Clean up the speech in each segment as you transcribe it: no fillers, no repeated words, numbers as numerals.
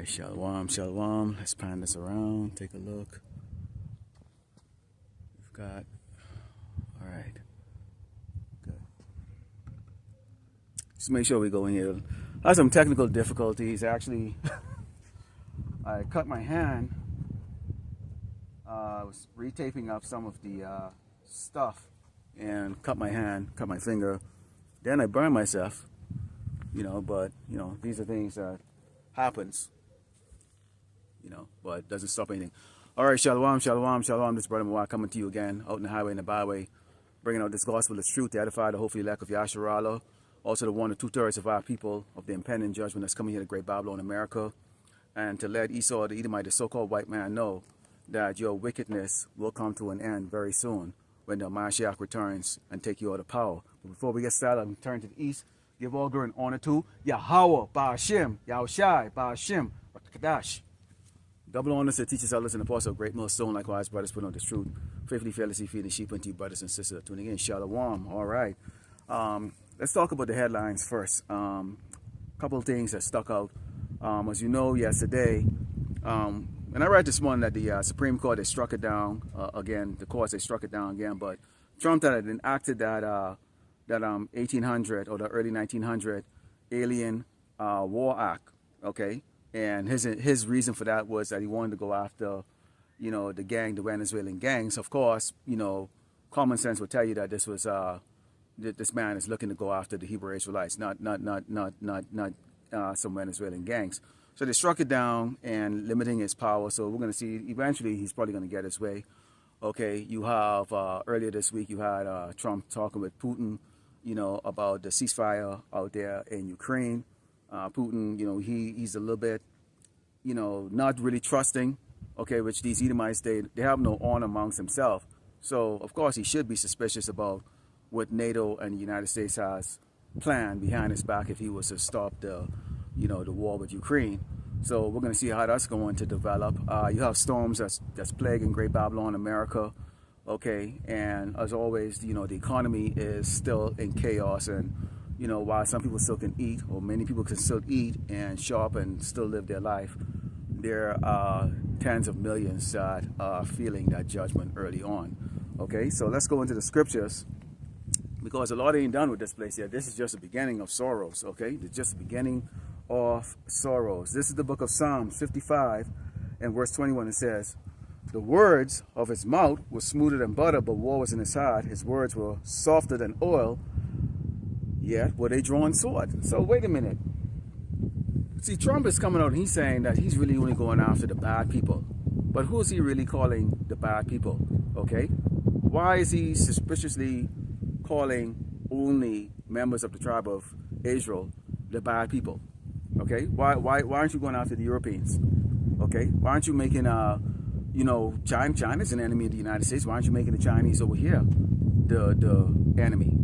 right, shalom, shalom. Let's pan this around. Take a look. We've got, all right, good. Just make sure we go in here. I had some technical difficulties. Actually, I cut my hand. I was retaping up some of the stuff and cut my hand, cut my finger. Then I burned myself, but, these are things that happens, but doesn't stop anything. All right, shalom, shalom, shalom. This is Brother Mawak coming to you again, out in the highway and the byway, bringing out this gospel of truth to edify the hopefully elect of Yasharallah, also to warn the 2/3 of our people of the impending judgment that's coming here to Great Babylon, America, and to let Esau, the Edomite, the so-called white man, know that your wickedness will come to an end very soon when the Mashiach returns and take you out of power. But before we get started, I'm turn to the east. Give all glory and honor to Yahweh, Ba'ashim, Yahushai, Ba'ashim, Kadash. Double honors to teachers, elders, and apostles of great millstone, likewise, brothers, put on this truth. Faithfully, fearlessly feeding sheep unto you, brothers and sisters. Tuning in, shalom. All right. Let's talk about the headlines first. Couple of things that stuck out. As you know, yesterday, and I read this morning that the Supreme Court, they struck it down again. The courts, they struck it down again. But Trump had enacted that 1800 or the early 1900 Alien War Act, okay? And his reason for that was that he wanted to go after, the Venezuelan gangs. Of course, common sense would tell you that this was this man is looking to go after the Hebrew Israelites, not some Venezuelan gangs. So they struck it down and limiting his power. So we're going to see eventually he's probably going to get his way. Okay, you have earlier this week you had Trump talking with Putin, about the ceasefire out there in Ukraine. Putin, he's a little bit, not really trusting, okay, which these Edomites, they have no honor amongst themselves. So, of course, he should be suspicious about what NATO and the United States has planned behind his back if he was to stop the war with Ukraine. So we're going to see how that's going to develop. You have storms that's plaguing Great Babylon, America. Okay, and as always, the economy is still in chaos, and while some people still can eat, or many people can still eat and shop and still live their life, there are tens of millions that are feeling that judgment early on. Okay, so let's go into the scriptures, because a lot ain't done with this place yet. This is just the beginning of sorrows. Okay, it's just the beginning of sorrows. This is the book of Psalms 55 and verse 21. It says, "The words of his mouth were smoother than butter, but war was in his heart. His words were softer than oil, yet were they drawn sword." So wait a minute. See, Trump is coming out and he's saying that he's really only going after the bad people. But who is he really calling the bad people? Okay? Why is he suspiciously calling only members of the tribe of Israel the bad people? Okay? Why aren't you going after the Europeans? Okay? Why aren't you making China's an enemy of the United States. Why aren't you making the Chinese over here the enemy?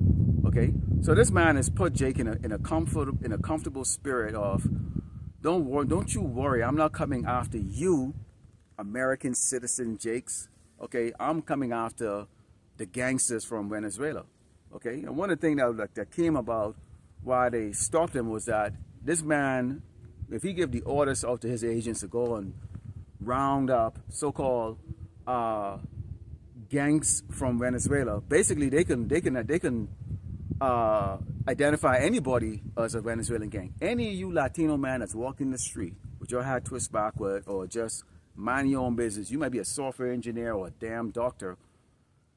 Okay, so this man has put Jake in a comfortable spirit of, don't you worry, I'm not coming after you, American citizen Jakes. Okay, I'm coming after the gangsters from Venezuela. Okay, and one of the things that came about why they stopped him was that this man, if he give the orders out to his agents to go and round up so-called gangs from Venezuela, basically they can identify anybody as a Venezuelan gang. Any of you Latino man that's walking the street with your hat twist backward, or just mind your own business, you might be a software engineer or a damn doctor,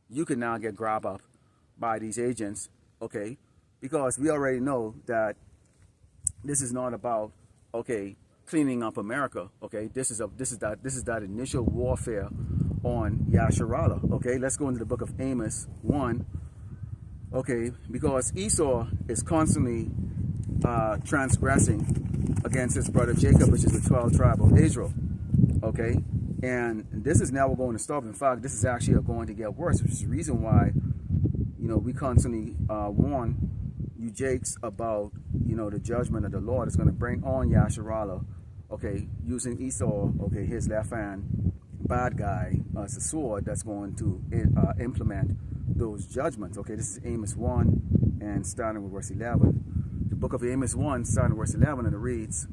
you can now get grabbed up by these agents. Okay, because we already know that this is not about, okay, cleaning up America. Okay, this is that initial warfare on Yasharallah. Okay, let's go into the book of Amos 1. Okay, because Esau is constantly transgressing against his brother Jacob, which is the 12th tribe of Israel. Okay, and this is never going to stop. In fact, this is actually going to get worse, which is the reason why we constantly warn you Jakes about the judgment of the Lord is going to bring on Yasharallah. Okay, using Esau, okay, his left hand bad guy as a sword that's going to implement those judgments. Okay, this is Amos 1 and starting with verse 11. The book of Amos 1 starting with verse 11, and it reads,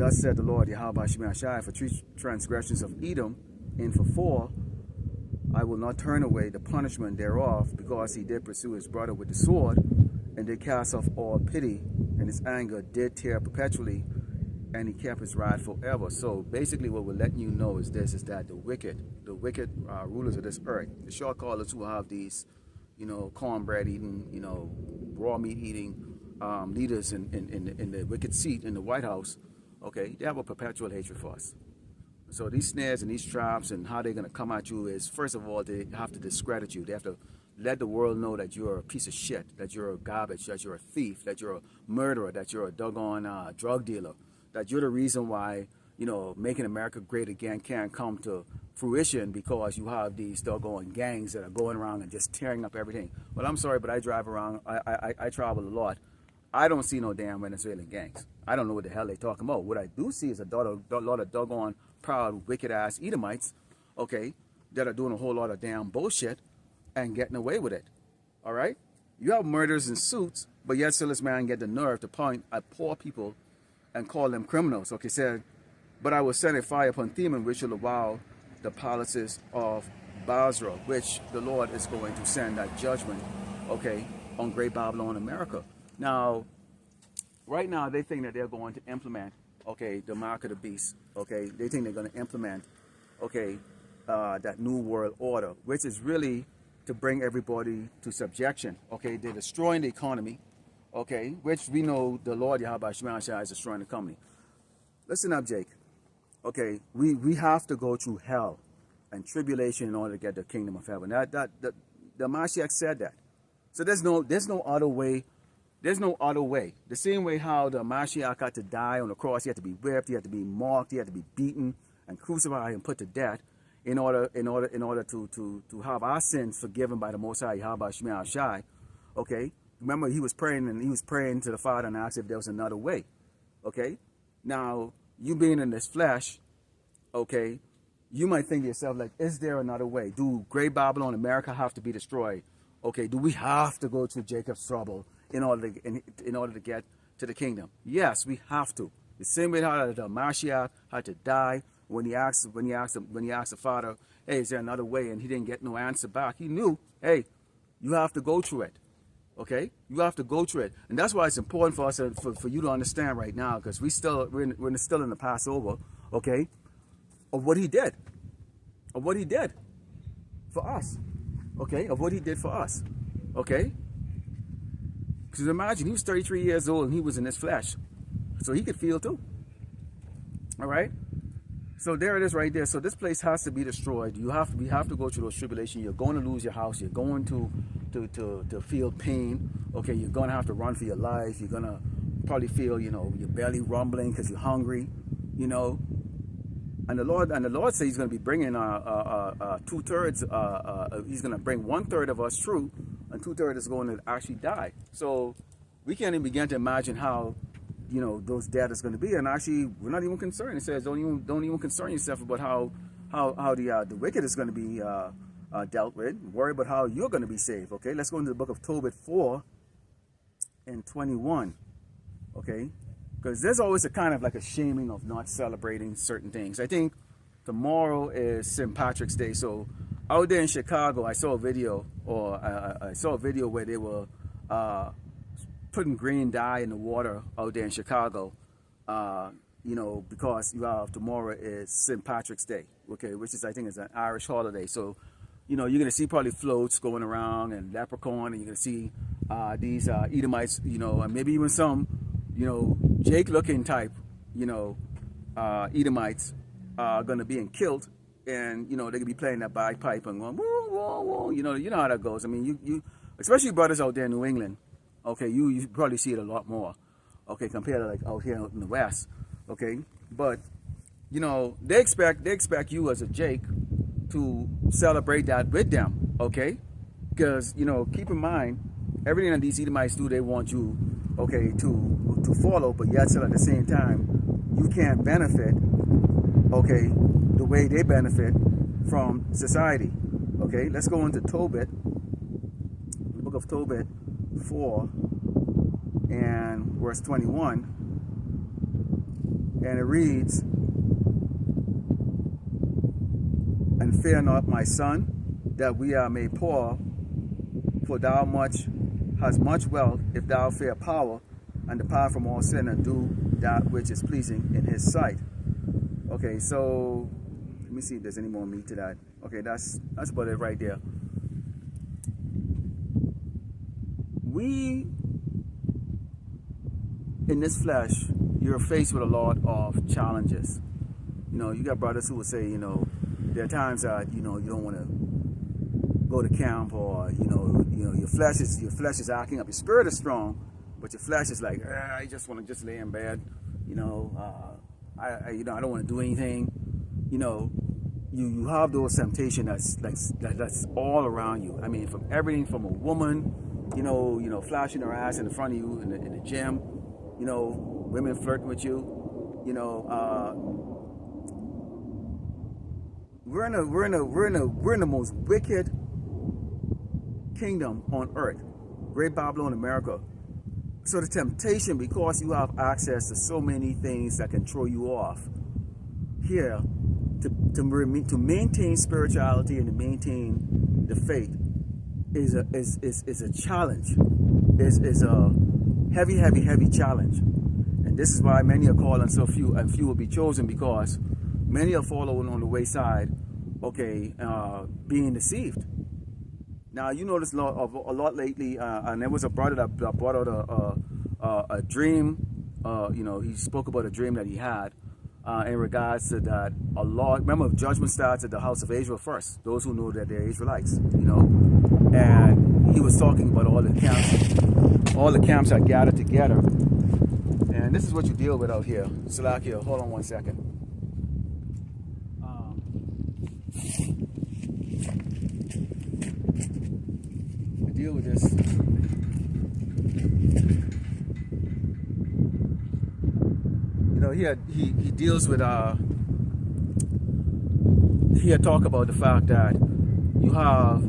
thus said the Lord Yahweh Shai, for 3 transgressions of Edom, and for 4, I will not turn away the punishment thereof, because he did pursue his brother with the sword, and did cast off all pity, and his anger did tear perpetually, and he kept his rod forever. So basically what we're letting you know is this, is that the wicked rulers of this earth, the short callers who have these, cornbread eating, raw meat eating leaders in the wicked seat in the White House, okay, they have a perpetual hatred for us. So these snares and these traps and how they're going to come at you is, first of all, they have to discredit you. They have to let the world know that you're a piece of shit, that you're a garbage, that you're a thief, that you're a murderer, that you're a doggone drug dealer, that you're the reason why, making America great again can't come to fruition, because you have these doggone gangs that are going around and just tearing up everything. Well, I'm sorry, but I drive around, I travel a lot. I don't see no damn Venezuelan gangs. I don't know what the hell they're talking about. What I do see is a lot of doggone proud, wicked-ass Edomites, okay, that are doing a whole lot of damn bullshit and getting away with it, all right? You have murders in suits, but yet still this man get the nerve to point at poor people and call them criminals, okay? Said, but I will send a fire upon Theman, which will devour the palaces of Basra, which the Lord is going to send that judgment, okay, on Great Babylon, America. Now, right now, they think that they're going to implement, okay, the mark of the beast, okay? They think they're going to implement, okay, that new world order, which is really to bring everybody to subjection, okay? They're destroying the economy, okay, which we know the Lord Yahweh Shai is destroying the economy. Listen up, Jake. Okay, we have to go through hell and tribulation in order to get the kingdom of heaven. The Mashiach said that. So there's no other way. There's no other way. The same way how the Mashiach had to die on the cross, he had to be whipped, he had to be mocked, he had to be beaten and crucified and put to death in order to have our sins forgiven by the Most High Yahweh Shai. Okay, remember he was praying to the Father and asked if there was another way. Okay, now you being in this flesh, okay, you might think to yourself like, is there another way? Do Great Babylon, America have to be destroyed? Okay, do we have to go through Jacob's trouble in order to get to the kingdom? Yes, we have to. The same way how the Mashiach had to die when he asked the Father, hey, is there another way? And he didn't get no answer back. He knew, hey, you have to go through it. Okay, you have to go through it, and that's why it's important for us for you to understand right now, because we're still in the Passover, okay, of what he did, for us, okay, of what he did for us, okay. Because imagine, he was 33 years old and he was in his flesh, so he could feel too. All right. So there it is right there. So this place has to be destroyed. We have to go through those tribulations. You're going to lose your house. You're going to feel pain. Okay, you're going to have to run for your life. You're going to probably feel, your belly rumbling because you're hungry, And the Lord says he's going to be bringing 2/3. He's going to bring 1/3 of us through, and 2/3 is going to actually die. So we can't even begin to imagine how those death is going to be, and actually we're not even concerned. It says don't even concern yourself about how the wicked is going to be dealt with. Worry about how you're going to be saved. Okay, let's go into the book of Tobit 4 and 21. Okay, because there's always a kind of like a shaming of not celebrating certain things. I think tomorrow is St. Patrick's Day, so out there in Chicago, I saw a video, where they were putting green dye in the water out there in Chicago, because tomorrow is St. Patrick's Day, okay, which is, I think, is an Irish holiday. So, you're going to see probably floats going around and leprechaun, and you're going to see these Edomites, and maybe even some, Jake-looking type, Edomites are going to be killed, and, they could be playing that bagpipe and going, whoa, whoa, whoa, you know how that goes. I mean, you especially brothers out there in New England, okay, you probably see it a lot more, okay, compared to like out here in the West, okay. But they expect you as a Jake to celebrate that with them, okay? Because keep in mind, everything that these Edomites do, they want you, okay, to follow, but yet still at the same time, you can't benefit, okay, the way they benefit from society, okay. Let's go into Tobit, the book of Tobit 4 and verse 21, And it reads, "And fear not, my son, that we are made poor, for thou hast much wealth, if thou fear power, and depart from all sin, and do that which is pleasing in his sight." Okay, so let me see if there's any more meat to that. Okay, that's about it right there. We, in this flesh, you're faced with a lot of challenges. You know, you got brothers who will say, you know, there are times that, you know, you don't want to go to camp, or you know your flesh is acting up. Your spirit is strong, but your flesh is like, I just want to just lay in bed. You know, I don't want to do anything. You know, you have those temptations that's all around you. I mean, from everything from a woman, you know, flashing her ass in front of you in the gym. You know, women flirting with you. You know, we're in the most wicked kingdom on earth, Great Babylon, America. So the temptation, because you have access to so many things that can throw you off here, to maintain spirituality and to maintain the faith is a challenge. Is a heavy challenge. And this is why many are called and so few will be chosen, because many are following on the wayside, okay, being deceived. Now, you notice a lot lately, and there was a brother that brought out a dream. You know, he spoke about a dream that he had in regards to that. Remember, judgment starts at the house of Israel first. Those who know that they're Israelites, you know. And he was talking about all the camps are gathered together. And this is what you deal with out here. Salakia, hold on one second. Deal with this. You know, he deals with he had talked about the fact that you have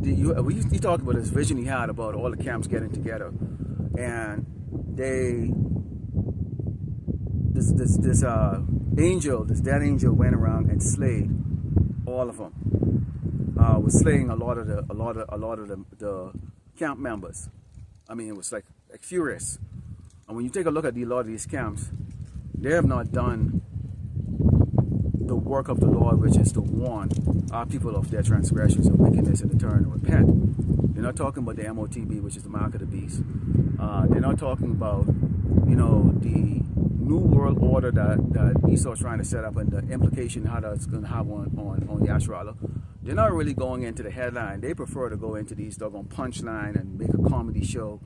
he talked about this vision he had about all the camps getting together, and this dead angel went around and slayed all of them. Was slaying a lot of the camp members. I mean, it was like furious. And when you take a look at a lot of these camps, they have not done the work of the Lord, which is to warn our people of their transgressions and wickedness and to turn and repent. They're not talking about the MOTB, which is the mark of the beast. They're not talking about, you know, the new world order that Esau's trying to set up and the implication how that's going to have on Yasharallah. They're not really going into the headline. They prefer to go into these doggone punchline and make a comedy show,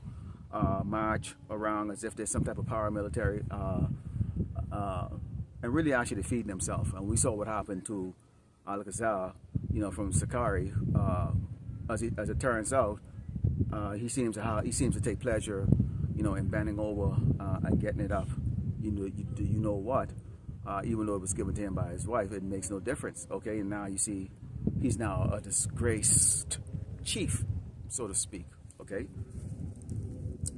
march around as if there's some type of paramilitary, and really actually feeding themselves. And we saw what happened to Al-Ghazal, you know, from Sakari. As it turns out, he seems to take pleasure, you know, in bending over and getting it up. You know what? Even though it was given to him by his wife, it makes no difference. Okay, and now you see. He's now a disgraced chief, so to speak, okay?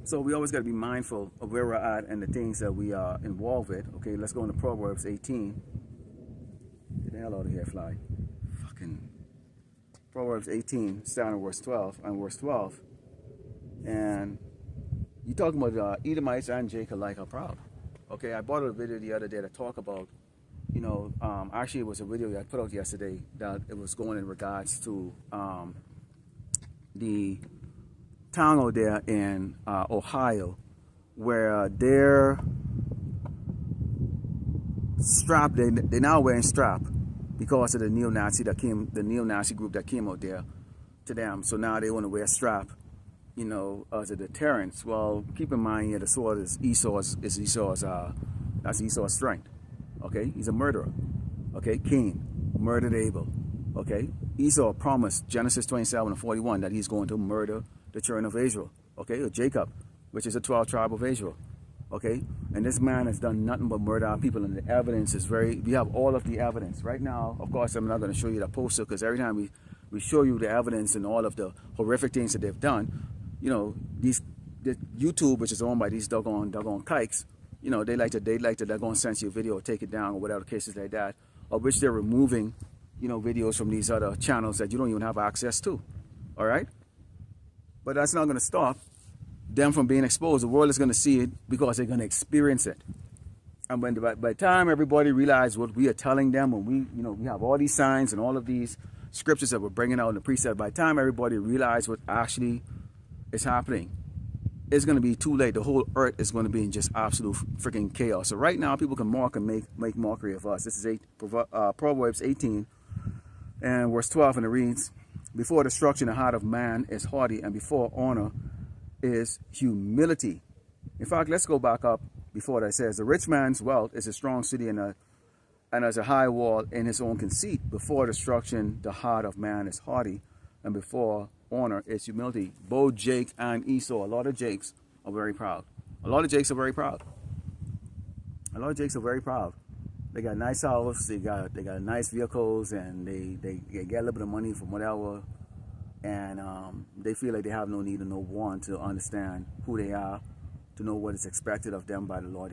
So we always got to be mindful of where we're at and the things that we are involved with, okay? Let's go into Proverbs 18. Get the hell out of here, fly. Fucking Proverbs 18, starting in verse 12, And you're talking about Edomites and Jacob like are proud. Okay, I bought a video the other day to talk about, you know, actually it was a video that I put out yesterday that it was going in regards to the town out there in Ohio, where they're strapped. They're now wearing strap because of the neo-Nazi group that came out there to them. So now they want to wear strap, you know, as a deterrence. Well, keep in mind here, the sword is Esau's. That's Esau's strength. Okay, he's a murderer. Okay, Cain murdered Abel. Okay, Esau promised Genesis 27:41 that he's going to murder the children of Israel. Okay, or Jacob, which is the 12th tribe of Israel. Okay, and this man has done nothing but murder our people, and the evidence is we have all of the evidence right now. Of course, I'm not going to show you the poster, because every time we show you the evidence and all of the horrific things that they've done, you know, the YouTube, which is owned by these doggone kikes, you know, they like to they're going to censor your video or take it down or whatever cases like that, of which they're removing, you know, videos from these other channels that you don't even have access to. All right, but that's not going to stop them from being exposed. The world is going to see it because they're going to experience it. And when by the time everybody realizes what we are telling them, when we, you know, we have all these signs and all of these scriptures that we're bringing out in the precept, by the time everybody realizes what actually is happening, it's going to be too late. The whole earth is going to be in just absolute freaking chaos. So right now, people can mock and make mockery of us. This is Proverbs 18 and verse 12, and it reads, "Before destruction, the heart of man is haughty, and before honor is humility." In fact, let's go back up before that. It says, "The rich man's wealth is a strong city, and as a high wall in his own conceit. Before destruction, the heart of man is haughty, and before honor is humility." Both Jake and Esau, a lot of Jakes are very proud. A lot of Jakes are very proud. A lot of Jakes are very proud. They got nice house, they got nice vehicles, and they get a little bit of money from whatever, and they feel like they have no need and no want to understand who they are, to know what is expected of them by the Lord,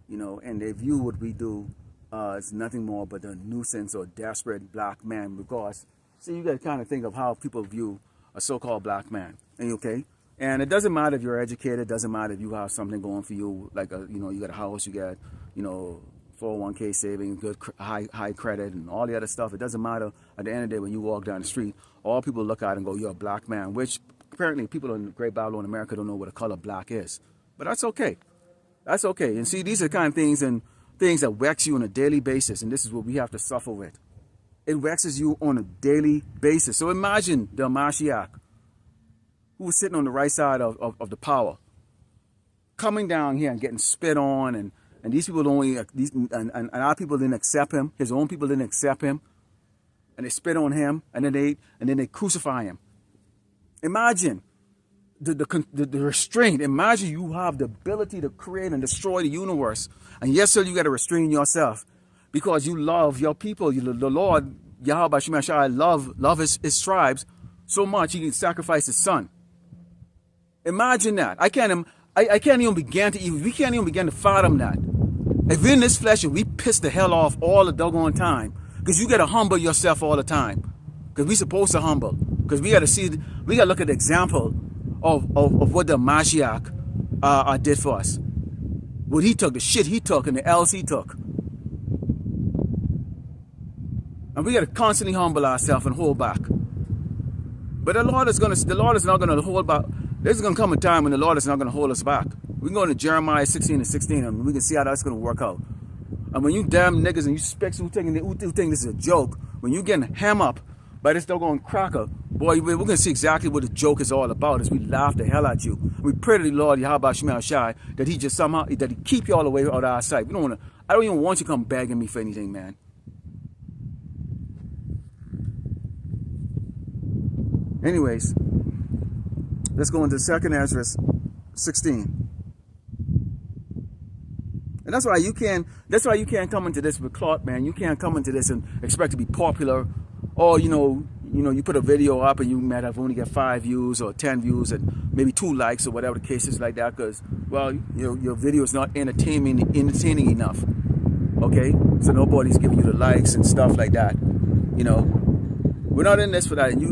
you know, and they view what we do as nothing more but a nuisance or desperate black man. Because, see, you got to kind of think of how people view a so-called black man. Okay? And it doesn't matter if you're educated, it doesn't matter if you have something going for you, like you know, you got a house, you got, you know, 401k saving, good high credit, and all the other stuff. It doesn't matter. At the end of the day, when you walk down the street, all people look at and go, "You're a black man," which apparently people in Great Babylon, America, don't know what the color black is. But that's okay. That's okay. And see, these are the kind of things and things that vex you on a daily basis, and this is what we have to suffer with. It vexes you on a daily basis. So imagine the Mashiach, who was sitting on the right side of the power, coming down here and getting spit on, and these people and our people didn't accept him. His own people didn't accept him, and they spit on him, and then they crucify him. Imagine the restraint. Imagine you have the ability to create and destroy the universe, and yes, sir, you got to restrain yourself because you love your people. The Lord Yahweh Shemashai love his tribes so much he can sacrifice his son. Imagine that. I can't even begin to we can't even begin to fathom that. If we're in this flesh and we piss the hell off all the doggone time, because you got to humble yourself all the time, because we're supposed to humble, because we got to look at the example of what the Mashiach did for us. What he took, the shit he took, and the L's he took. And we got to constantly humble ourselves and hold back. But the Lord is not going to hold back. There's going to come a time when the Lord is not going to hold us back. We can go to Jeremiah 16 and 16, and we can see how that's going to work out. And when you damn niggas and you specs who think this is a joke, when you getting ham up by this doggone cracker, boy, we're going to see exactly what the joke is all about as we laugh the hell at you. We pray to the Lord, Yahweh Shemel Shai, that he just somehow, that he keep you all the way out of our sight. I don't even want you to come begging me for anything, man. Anyways, let's go into 2nd Ezra 16. And that's why you can't come into this with clout, man. You can't come into this and expect to be popular. Or, you know, you put a video up and you might have only got 5 views or 10 views and maybe 2 likes or whatever the case is like that, because, well, your video is not entertaining enough. Okay? So nobody's giving you the likes and stuff like that. You know, we're not in this for that, and you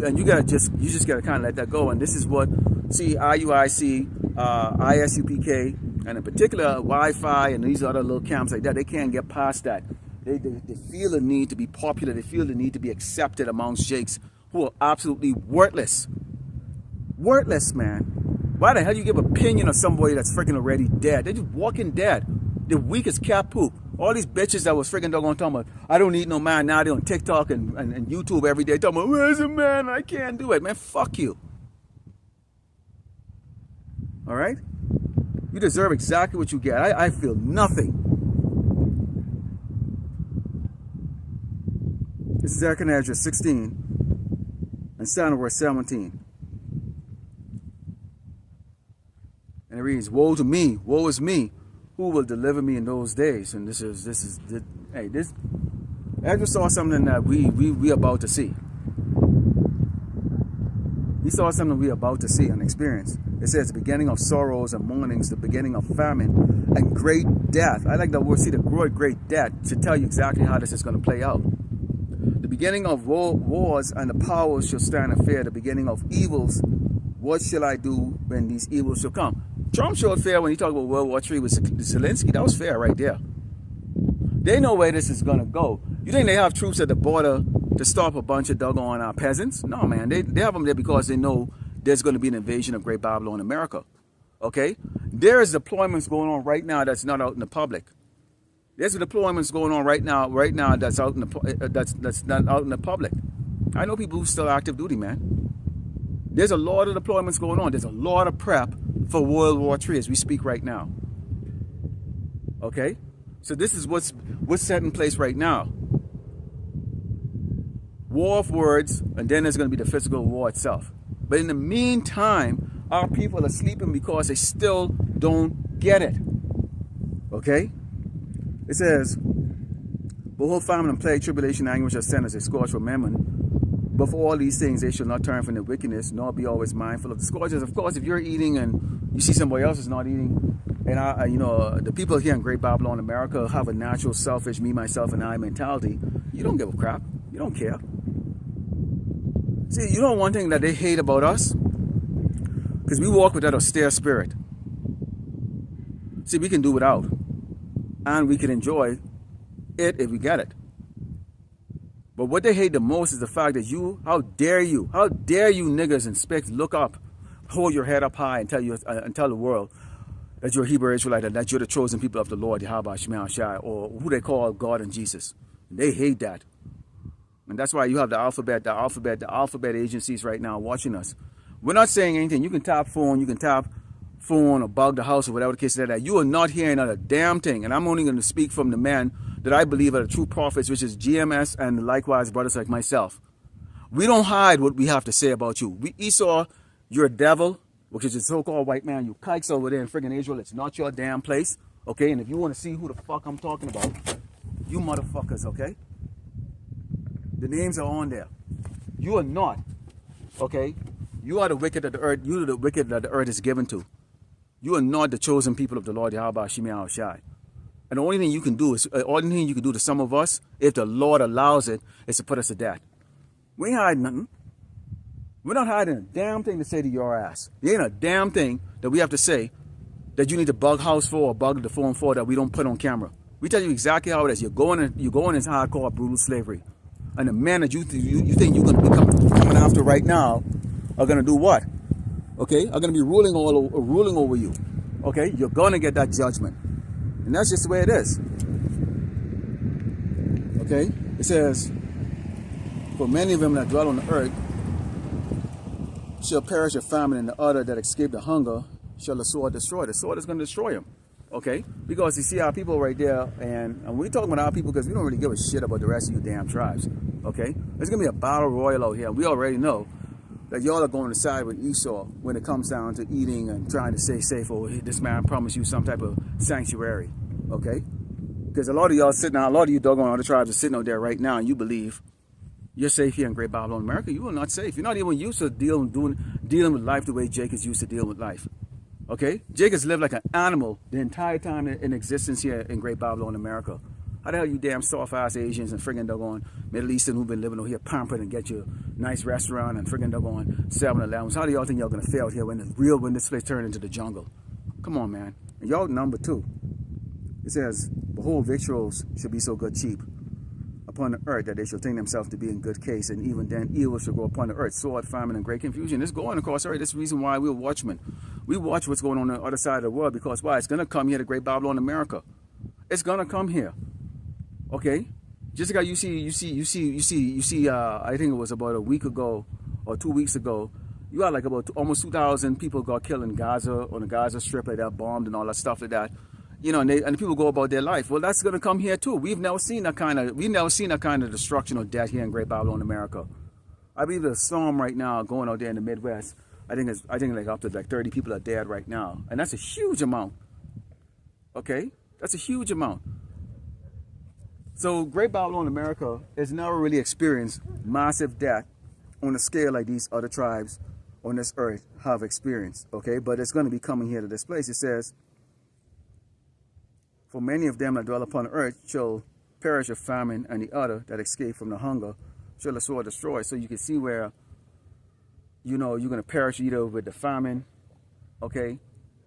just gotta kind of let that go. And this is what, see, IUIC, ISUPK, and in particular Wi-Fi and these other little camps like that, they can't get past that. They feel the need to be popular. They feel the need to be accepted amongst jakes who are absolutely worthless. Worthless, man. Why the hell you give opinion of somebody that's freaking already dead? They're just walking dead. They're weak as cat poop. All these bitches that was freaking doggone talking about, I don't need no man, now they're on TikTok and YouTube every day talking about, where's a man? I can't do it. Man, fuck you. All right? You deserve exactly what you get. I feel nothing. This is 2nd Ezra 16 and starting verse 17. And it reads, woe to me, woe is me, who will deliver me in those days? And this is Ezra saw something that we about to see. He saw something we about to see and experience. It says the beginning of sorrows and mournings, the beginning of famine and great death. I like the word, see the word great death to tell you exactly how this is going to play out. The beginning of wars and the powers shall stand in fear. The beginning of evils. What shall I do when these evils shall come? Trump showed fear when he talked about World War III with Zelensky. That was fair right there. They know where this is going to go. You think they have troops at the border to stop a bunch of doggone peasants? No, man. They have them there because they know there's going to be an invasion of Great Babylon, America. Okay? There is deployments going on right now that's not out in the public. There's deployments going on right now that's out in the that's not out in the public. I know people who still active duty, man. There's a lot of deployments going on. There's a lot of prep for World War III as we speak right now. Okay? So this is what's set in place right now. War of words, and then there's going to be the physical war itself. But in the meantime, our people are sleeping because they still don't get it. Okay? It says, behold, famine and plague, tribulation, anguish, are sent as a scourge for mammon. But for all these things, they shall not turn from their wickedness, nor be always mindful of the scourges. Of course, if you're eating and you see somebody else is not eating, and you know, the people here in Great Babylon, America, have a natural selfish, me, myself, and I mentality, you don't give a crap. You don't care. See, you know one thing that they hate about us? Because we walk with that austere spirit. See, we can do without. And we can enjoy it if we get it. But what they hate the most is the fact that how dare you niggas and spicks look up, hold your head up high and tell the world that you're a Hebrew Israelite and that you're the chosen people of the Lord, Yahweh Shema Shai, or who they call God and Jesus. And they hate that. And that's why you have the alphabet agencies right now watching us. We're not saying anything. You can tap phone or bug the house or whatever the case is that. You are not hearing a damn thing. And I'm only going to speak from the man that I believe are the true prophets, which is GMS and likewise brothers like myself. We don't hide what we have to say about you. Esau, you're a devil, which is a so-called white man. You kikes over there in friggin' Israel. It's not your damn place, okay? And if you want to see who the fuck I'm talking about, you motherfuckers, okay? The names are on there. You are not, okay? You are the wicked of the earth. You are the wicked that the earth is given to. You are not the chosen people of the Lord Yahweh Shema Shai. And the only thing you can do to some of us, if the Lord allows it, is to put us to death. We ain't hiding nothing. We're not hiding a damn thing to say to your ass. There ain't a damn thing that we have to say that you need to bug house for or bug the phone for that we don't put on camera. We tell you exactly how it is. You're going in hardcore brutal slavery. And the men that you think you're going to be coming after right now are going to do what? Okay? Are going to be ruling over you. Okay? You're going to get that judgment. And that's just the way it is. Okay? It says, for many of them that dwell on the earth shall perish of famine, and the other that escape the hunger shall the sword destroy. The sword is going to destroy them. Okay? Because you see our people right there, and we're talking about our people because we don't really give a shit about the rest of you damn tribes. Okay? There's going to be a battle royal out here. We already know that y'all are going to side with Esau when it comes down to eating and trying to stay safe. Or this man promised you some type of sanctuary. Okay? Because a lot of y'all a lot of you doggone other tribes are sitting out there right now and you believe you're safe here in Great Babylon, America. You are not safe. You're not even used to dealing with life the way Jake is used to dealing with life. Okay? Jake has lived like an animal the entire time in existence here in Great Babylon, America. How the hell you damn soft-ass Asians and friggin' doggone Middle Eastern who've been living over here pampered and get you a nice restaurant and friggin' doggone 7-Elevens? How do y'all think y'all gonna fail here when this place turned into the jungle? Come on, man. And y'all number 2. It says, behold, victuals should be so good cheap upon the earth that they shall think themselves to be in good case, and even then evil shall go upon the earth, sword, famine, and great confusion. It's going across the earth. That's the reason why we're watchmen. We watch what's going on the other side of the world because why? It's gonna come here to Great Babylon, America. It's gonna come here. Okay? Just like you see, I think it was about a week ago or 2 weeks ago, you had like about almost 2,000 people got killed in Gaza, on the Gaza Strip, like that, bombed and all that stuff like that. You know, and the people go about their life. Well, that's going to come here too. We've never seen that kind of destruction or death here in Great Babylon, America. I believe there's a storm right now going out there in the Midwest. I think like up to like 30 people are dead right now, and that's a huge amount. Okay, that's a huge amount. So Great Babylon, America has never really experienced massive death on a scale like these other tribes on this earth have experienced, okay? But it's going to be coming here to this place. It says, for many of them that dwell upon the earth shall perish of famine, and the other that escape from the hunger shall the sword destroy. So you can see where, you know, you're going to perish either with the famine, okay,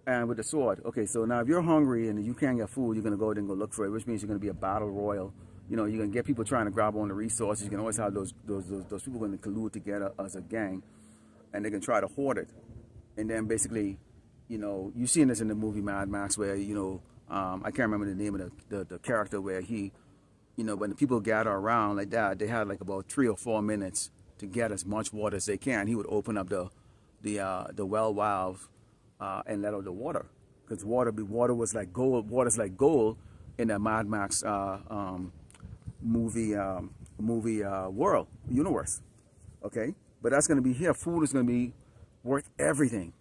and with the sword. Okay, so now if you're hungry and you can't get food, you're going to go out and go look for it, which means you're going to be a battle royal. You know, you're going to get people trying to grab on the resources. You can always have those people going to collude together as a gang, and they can try to hoard it. And then basically, you know, you've seen this in the movie Mad Max where, you know, I can't remember the name of the character where he, you know, when the people gather around like that, they had like about 3 or 4 minutes to get as much water as they can. He would open up the well valve and let out the water, because water was like gold. Water's like gold in the Mad Max movie world universe. Okay, but that's going to be here. Food is going to be worth everything.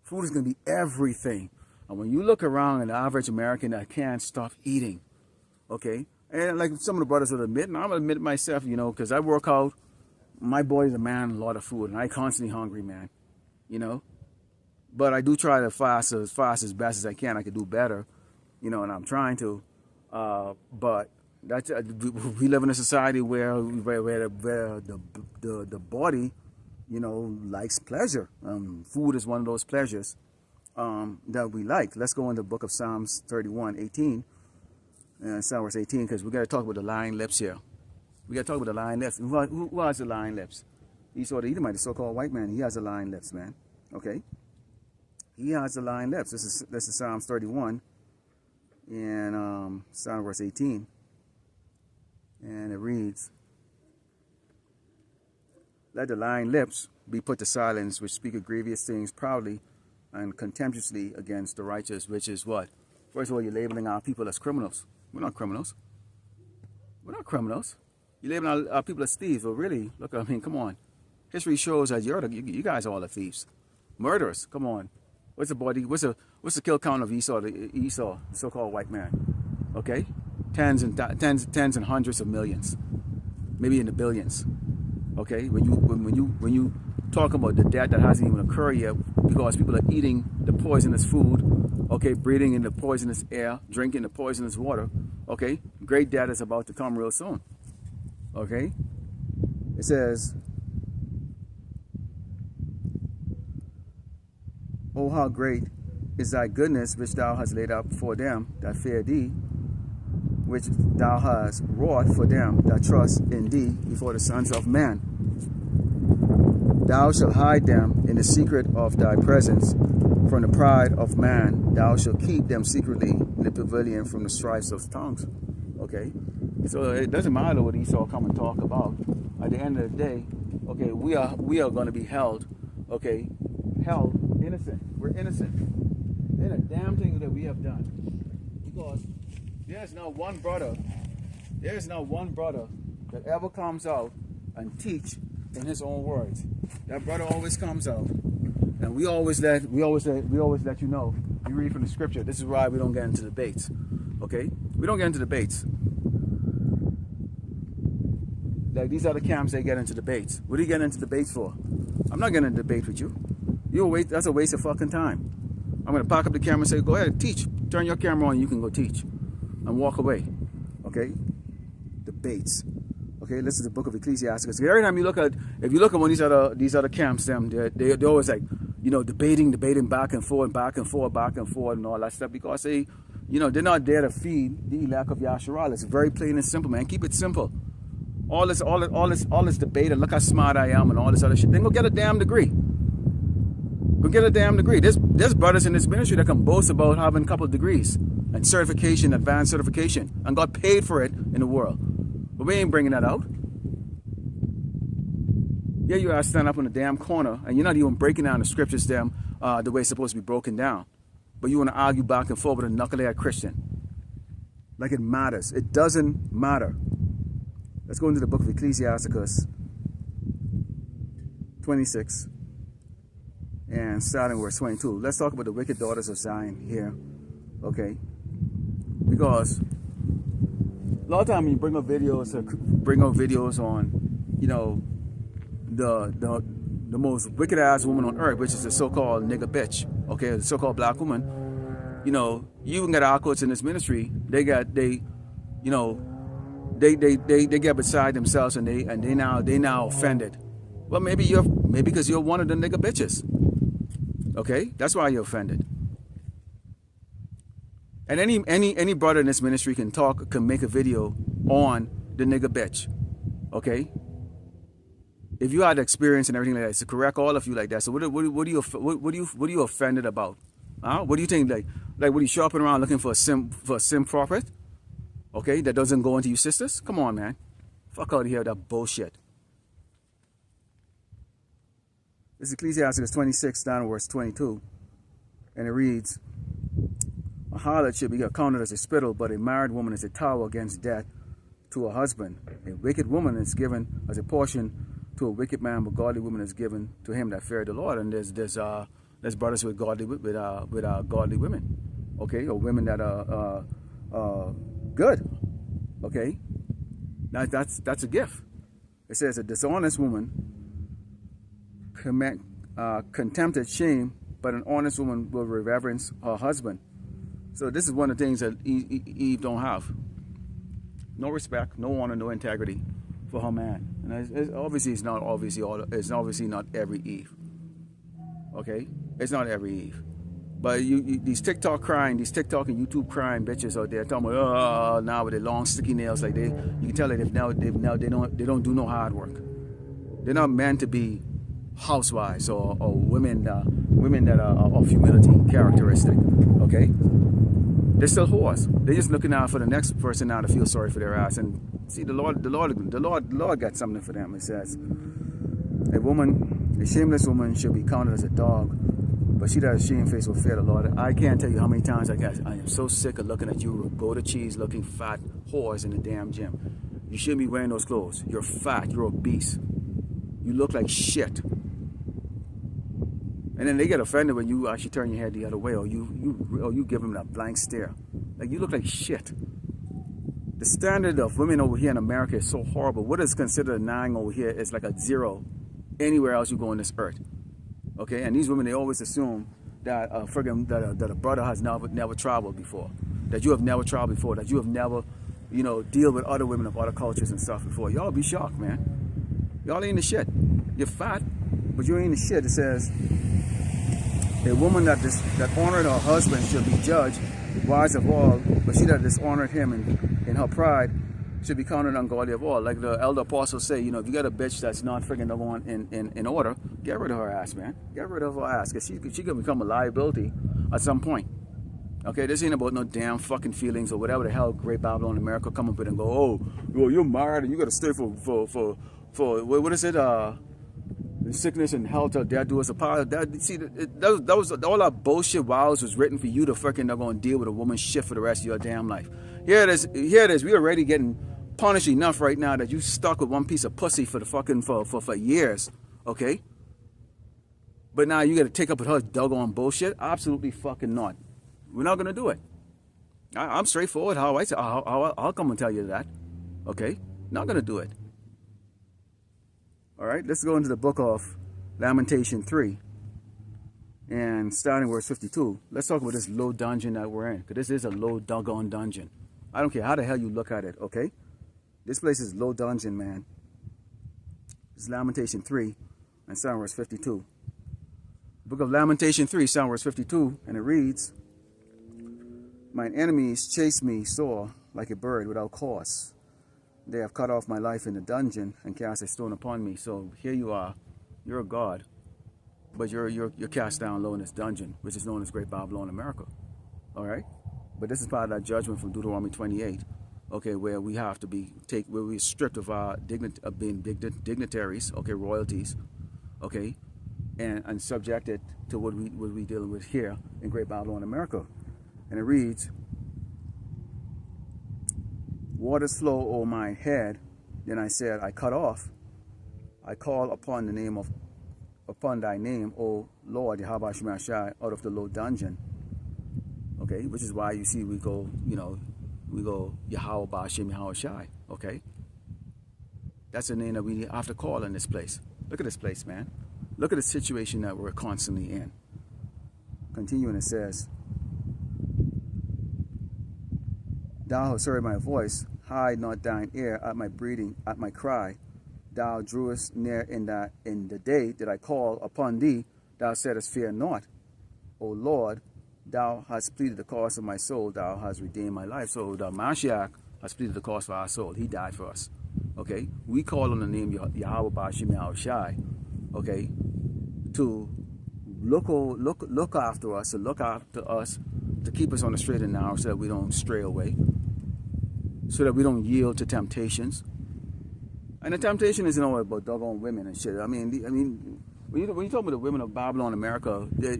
Food is going to be everything. And when you look around, an average American that can't stop eating, okay, and like some of the brothers would admit, and I'm gonna admit it myself, you know, because I work out. My body's a man, a lot of food, and I constantly hungry, man. You know, but I do try to fast as best as I can. I could do better, you know, and I'm trying to. But that's we live in a society where the body, you know, likes pleasure. Food is one of those pleasures that we like. Let's go into the book of Psalms 31:18, and Psalm verse 18, because we got to talk about the lying lips here. We got to talk about the lying lips. Who has the lying lips? Esau the Edomite, the so-called white man. He has the lying lips, man. Okay, he has the lying lips. This is Psalms 31, and Psalm verse 18, and it reads, "Let the lying lips be put to silence, which speak of grievous things proudly and contemptuously against the righteous," which is what? First of all, you're labeling our people as criminals. We're not criminals. We're not criminals. You're labeling our people as thieves. Well, really, look, I mean, come on. History shows that you guys are all the thieves. Murderers, come on. What's the kill count of Esau, the so-called white man? Okay? Tens and hundreds of millions. Maybe in the billions. Okay? When you talk about the death that hasn't even occurred yet, because people are eating the poisonous food, okay, breathing in the poisonous air, drinking the poisonous water, okay, great death is about to come real soon, okay. It says, "Oh, how great is thy goodness, which thou hast laid up for them that fear thee, which thou hast wrought for them that trust in thee before the sons of men. Thou shalt hide them in the secret of thy presence. From the pride of man, thou shalt keep them secretly in the pavilion from the strifes of tongues." Okay, so it doesn't matter what Esau come and talk about. At the end of the day, okay, we are going to be held, okay, held innocent. We're innocent in a damn thing that we have done, because there's not one brother that ever comes out and teach in his own words. That brother always comes out, and we always let you know. You read from the scripture. This is why we don't get into debates. Okay, we don't get into debates. Like these other camps, they get into debates. What are you getting into debates for? I'm not getting into debate with you. That's a waste of fucking time. I'm gonna pack up the camera and say, "Go ahead, teach. Turn your camera on. You can go teach," and walk away. Okay, debates. Okay, listen to the book of Ecclesiasticus. Every time if you look at one of these other camps, they're always like, you know, debating back and forth, and all that stuff, because they, you know, they're not there to feed the elect of Yasharal. It's very plain and simple, man. Keep it simple. All this debate and look how smart I am and all this other shit. Then go get a damn degree. Go get a damn degree. There's brothers in this ministry that can boast about having a couple of degrees and certification, advanced certification, and got paid for it in the world. But we ain't bringing that out. Yeah, you gotta stand up in the damn corner, and you're not even breaking down the scriptures the way it's supposed to be broken down. But you want to argue back and forth with a knucklehead Christian. Like it matters. It doesn't matter. Let's go into the book of Ecclesiasticus 26 and starting verse 22. Let's talk about the wicked daughters of Zion here. Okay? Because a lot of times when you bring up videos on, you know, the most wicked ass woman on earth, which is the so-called nigga bitch, okay, the so-called black woman. You know, you can get outcoats in this ministry. They get beside themselves, and they now offended. Well, maybe because you're one of the nigga bitches. Okay, that's why you're offended. And any brother in this ministry can make a video on the nigga bitch. Okay, if you had experience and everything like that, to correct all of you like that. So what are you offended about? What do you think? Like what are you shopping around looking for a sim prophet? Okay, that doesn't go into you sisters? Come on, man. Fuck out of here with that bullshit. This is Ecclesiastes 26 down verse 22. And it reads, a harlot should be accounted as a spittle, but a married woman is a tower against death to a husband. A wicked woman is given as a portion to a wicked man, but godly woman is given to him that feareth the Lord. And there's brothers with godly women, okay, or women that are good, okay. Now that's a gift. It says a dishonest woman contempted shame, but an honest woman will reverence her husband. So this is one of the things that Eve don't have. No respect, no honor, no integrity for her man. And it's obviously not every Eve. Okay, it's not every Eve. But these TikTok and YouTube crying bitches out there talking about now with their long sticky nails, like you can tell that they don't do no hard work. They're not meant to be housewives or women that are of humility characteristic. Okay, they're still whores. They're just looking out for the next person now to feel sorry for their ass. And see, the Lord got something for them. It says, a shameless woman should be counted as a dog, but she that is shamefaced will fear the Lord. I can't tell you how many times I am so sick of looking at you Goat cheese looking fat whores in the damn gym. You shouldn't be wearing those clothes. You're fat. You're obese. You look like shit. And then they get offended when you actually turn your head the other way, or you give them that blank stare. Like, you look like shit. The standard of women over here in America is so horrible. What is considered a 9 over here is like a 0 anywhere else you go on this earth. Okay, and these women, they always assume that that a brother has never traveled before, that you have never traveled before, that you have never, deal with other women of other cultures and stuff before. Y'all be shocked, man. Y'all ain't the shit. You're fat, but you ain't the shit. It says, a woman that honored her husband should be judged wise of all, but she that dishonored him in her pride should be counted ungodly of all. Like the elder apostles say, if you got a bitch that's not freaking number one in order, get rid of her ass, man. Get rid of her ass, because she can become a liability at some point. Okay, this ain't about no damn fucking feelings or whatever the hell Great Babylon America come up with and go, oh, you're married and you got to stay for what is it? Sickness and health or death do us apart. That was all that bullshit. Vows was written for you to freaking not going to deal with a woman's shit for the rest of your damn life. Here it is. We're already getting punished enough right now that you stuck with one piece of pussy for the fucking for years. Okay. But now you got to take up with her doggone bullshit. Absolutely fucking not. We're not gonna do it. I'm straightforward. I'll come and tell you that. Okay. Not gonna do it. All right, let's go into the book of Lamentation 3. And starting verse 52, let's talk about this low dungeon that we're in. Because this is a low doggone dungeon. I don't care how the hell you look at it, okay? This place is low dungeon, man. This is Lamentation 3 and starting verse 52. Book of Lamentation 3, starting verse 52, and it reads, mine enemies chase me sore like a bird without cause. They have cut off my life in the dungeon and cast a stone upon me. So here you are, you're a god, but you're cast down low in this dungeon, which is known as Great Babylon America. All right, but this is part of that judgment from Deuteronomy 28. Okay, where we have to where we're stripped of our being dignitaries, okay, royalties, okay, and subjected to what we dealing with here in Great Babylon America. And it reads, waters flow over my head. Then I said, I cut off. I call upon thy name, O Lord, Yahweh Shemashai, out of the low dungeon. Okay, which is why you see we go Yahweh Ba'ashem Yahweh Shai. Okay, that's the name that we have to call in this place. Look at this place, man. Look at the situation that we're constantly in. Continuing, it says, Thou hast heard my voice, hide not thine ear at my breathing, at my cry. Thou drewest near in the day that I call upon thee. Thou saidst, Fear not. O Lord, thou hast pleaded the cause of my soul. Thou hast redeemed my life. So the Mashiach has pleaded the cause for our soul. He died for us. Okay? We call on the name Yahweh Bashim Yahushai. Okay? To look after us, to keep us on the straight and narrow so that we don't stray away, so that we don't yield to temptations. And the temptation isn't only about doggone women and shit. I mean, when you talk about the women of Babylon, America, they're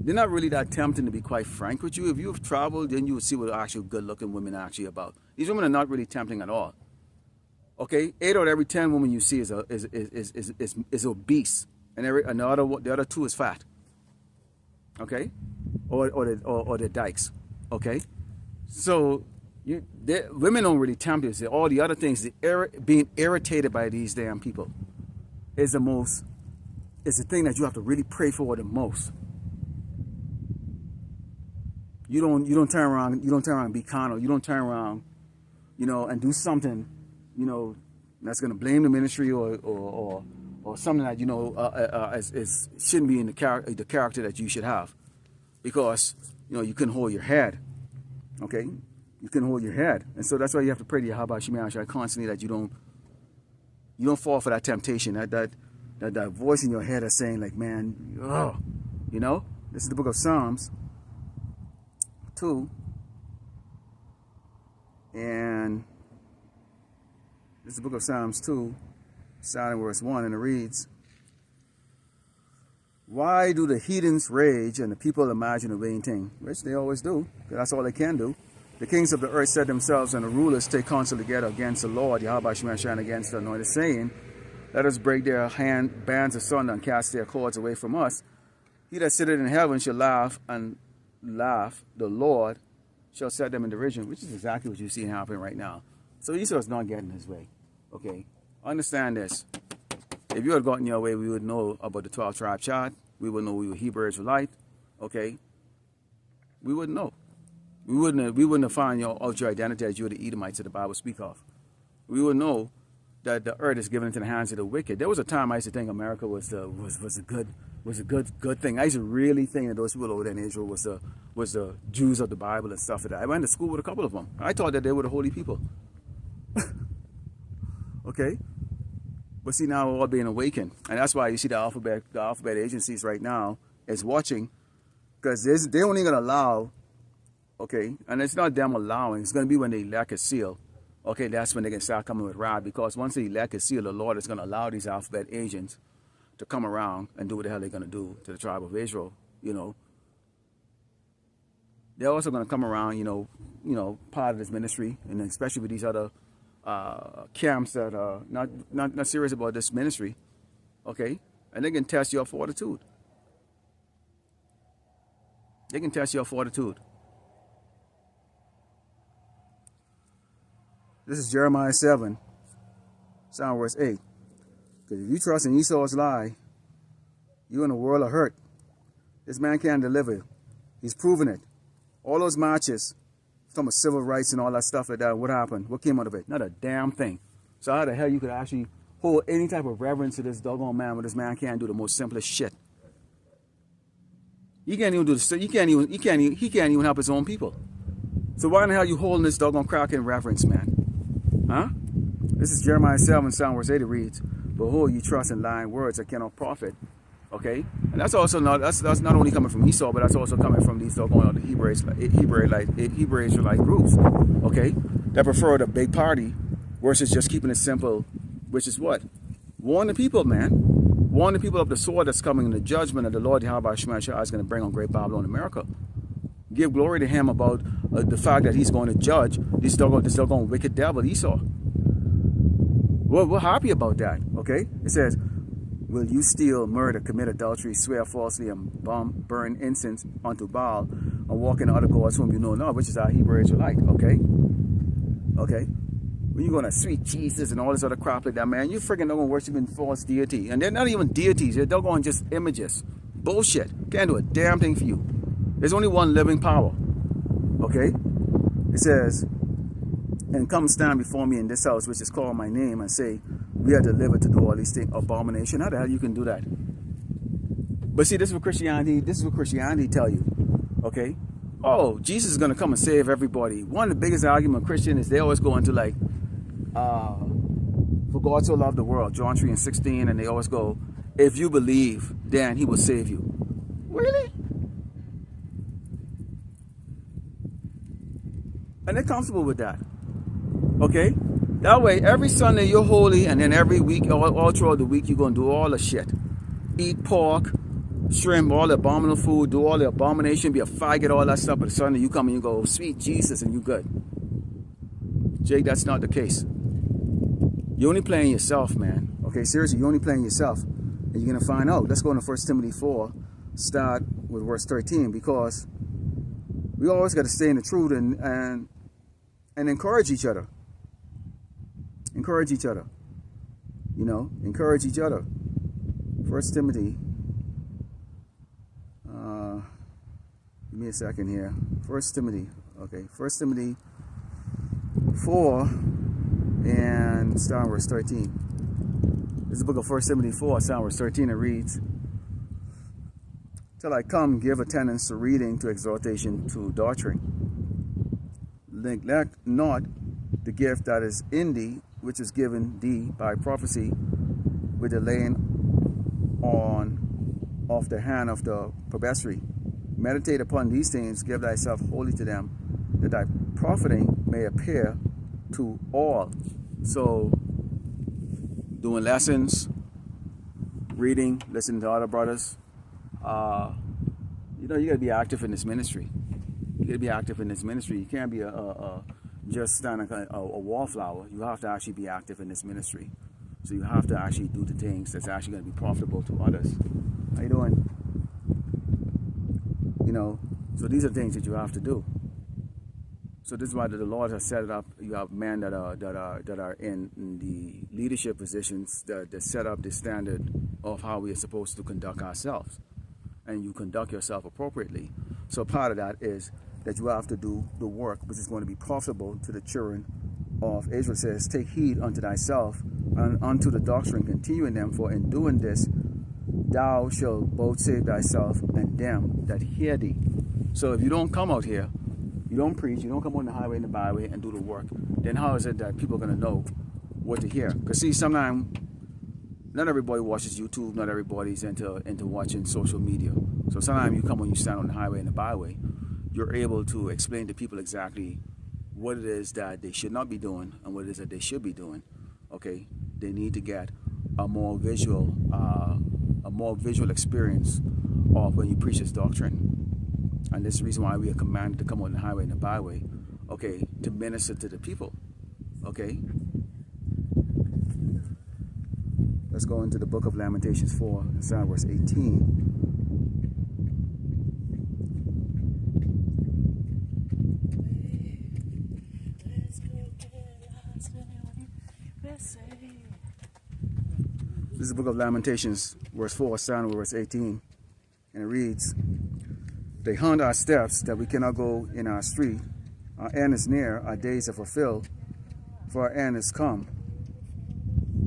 not really that tempting, to be quite frank with you. If you've traveled, then you will see what actual good-looking women are actually about. These women are not really tempting at all. Okay, 8 out of every 10 women you see is obese, and the other 2 is fat. Okay, or they're dykes. Okay, so women don't really tempt you. All the other things, being irritated by these damn people, is the thing that you have to really pray for the most. You don't turn around and be carnal. You don't turn around, and do something, that's gonna blame the ministry or something that shouldn't be in the character that you should have, because you couldn't hold your head. Okay, you couldn't hold your head, and so that's why you have to pray to Yahweh Shemashai constantly, that you don't fall for that temptation, that voice in your head is saying, like, man, oh, this is the book of Psalms 2, and this is the book of Psalms 2, starting verse 1, and it reads, Why do the heathens rage and the people imagine a vain thing? Which they always do, because that's all they can do. The kings of the earth set themselves, and the rulers take counsel together against the Lord, Yahweh Shemashai, and against the anointed, saying, Let us break their bands asunder and cast their cords away from us. He that sitteth in heaven shall laugh, and laugh. The Lord shall set them in derision, which is exactly what you see happening right now. So Esau is not getting his way. Okay, understand this. If you had gotten your way, we would know about the 12 tribe chart. We would know we were Hebrew Israelite. Okay, we wouldn't know. We wouldn't have found out your identity as you were the Edomites that the Bible speak of. We would know that the earth is given into the hands of the wicked. There was a time I used to think America was a good thing. I used to really think that those people over there in Israel was the Jews of the Bible and stuff like that. I went to school with a couple of them. I thought that they were the holy people. Okay, but see, now we're all being awakened, and that's why you see the alphabet agencies right now is watching, because they only gonna allow. Okay, and it's not them allowing. It's gonna be when they elect a seal. Okay, that's when they can start coming with rod, because once they elect a seal, the Lord is gonna allow these alphabet agents to come around and do what the hell they're gonna do to the tribe of Israel. They're also gonna come around. Part of this ministry, and especially with these other camps that are not serious about this ministry, okay, and they can test your fortitude. They can test your fortitude. This is Jeremiah 7, Psalm verse 8. Because if you trust in Esau's lie, you in a world of hurt. This man can't deliver. He's proven it. All those marches, some of civil rights and all that stuff like that, what happened? What came out of it? Not a damn thing. So how the hell you could actually hold any type of reverence to this doggone man when this man can't do the most simplest shit? He can't even do this. He can't even help his own people. So why in the hell you holding this doggone crack in reverence, man? Huh? This is Jeremiah 7, Psalm verse 8. It reads, Behold, you trust in lying words that cannot profit. Okay, and that's not only coming from Esau, but that's also coming from these doggone Hebrew Israelite groups. Okay, that prefer the big party versus just keeping it simple, which is what? Warn the people, man. Warn the people of the sword that's coming in the judgment of the Lord Yahweh Shemashai is going to bring on Great Babylon, America. Give glory to him about the fact that he's going to judge this doggone wicked devil Esau. We're happy about that. Okay, it says, Will you steal, murder, commit adultery, swear falsely, and burn incense unto Baal, and walk in other gods whom you know not, which is our Hebrew Israelite, okay? Okay? when you're going to sweet Jesus and all this other crap like that, man, you freaking not going to worship in false deity. And they're not even deities. They're going just images. Bullshit. Can't do a damn thing for you. There's only one living power. Okay? It says, and come stand before me in this house, which is called my name, and say, we are delivered to do all these things. Abomination. How the hell you can do that? But see, this is what Christianity tell you. Okay? Oh, Jesus is going to come and save everybody. One of the biggest arguments Christians is they always go into like, for God so loved the world, John 3:16, and they always go, if you believe, then he will save you. Really? And they're comfortable with that. Okay? That way, every Sunday you're holy, and then every week, all throughout the week, you're going to do all the shit. Eat pork, shrimp, all the abominable food, do all the abomination, be a faggot, all that stuff. But Sunday you come and you go, sweet Jesus, and you good. Jake, that's not the case. You're only playing yourself, man. Okay, seriously, you're only playing yourself. And you're going to find out. Let's go into 1 Timothy 4, start with verse 13, because we always got to stay in the truth and encourage each other. Encourage each other. You know, encourage each other. 1 Timothy. Give me a second here. 1 Timothy. Okay, 1 Timothy 4 and start verse 13. This is the book of 1 Timothy 4, start verse 13. It reads, till I come, give attendance to reading, to exhortation, to doctrine. Neglect not the gift that is in thee, which is given thee by prophecy, with the laying on of the hand of the presbytery. Meditate upon these things, give thyself wholly to them, that thy profiting may appear to all. So, doing lessons, reading, listening to other brothers. You know, you got to be active in this ministry. You got to be active in this ministry. You can't be just stand like a wallflower. You have to actually be active in this ministry. So you have to actually do the things that's actually going to be profitable to others. How you doing? You know, so these are things that you have to do. So this is why the Lord has set it up. You have men that are in the leadership positions that set up the standard of how we are supposed to conduct ourselves, and you conduct yourself appropriately. So part of that is that you have to do the work which is going to be profitable to the children of Israel. It says, take heed unto thyself and unto the doctrine, continue in them, for in doing this thou shalt both save thyself and them that hear thee. So if you don't come out here, you don't preach, you don't come on the highway and the byway and do the work, then how is it that people are going to know what to hear? Because see, sometimes not everybody watches YouTube, not everybody's into watching social media. So sometimes you come when you stand on the highway and the byway, you're able to explain to people exactly what it is that they should not be doing and what it is that they should be doing. Okay, they need to get a more visual experience of when you preach this doctrine. And this is the reason why we are commanded to come on the highway and the byway, okay, to minister to the people. Okay, let's go into the book of Lamentations 4, verse 18. This is the book of Lamentations, verse 4, starting with verse 18. And it reads, they hunt our steps that we cannot go in our street. Our end is near, our days are fulfilled, for our end is come.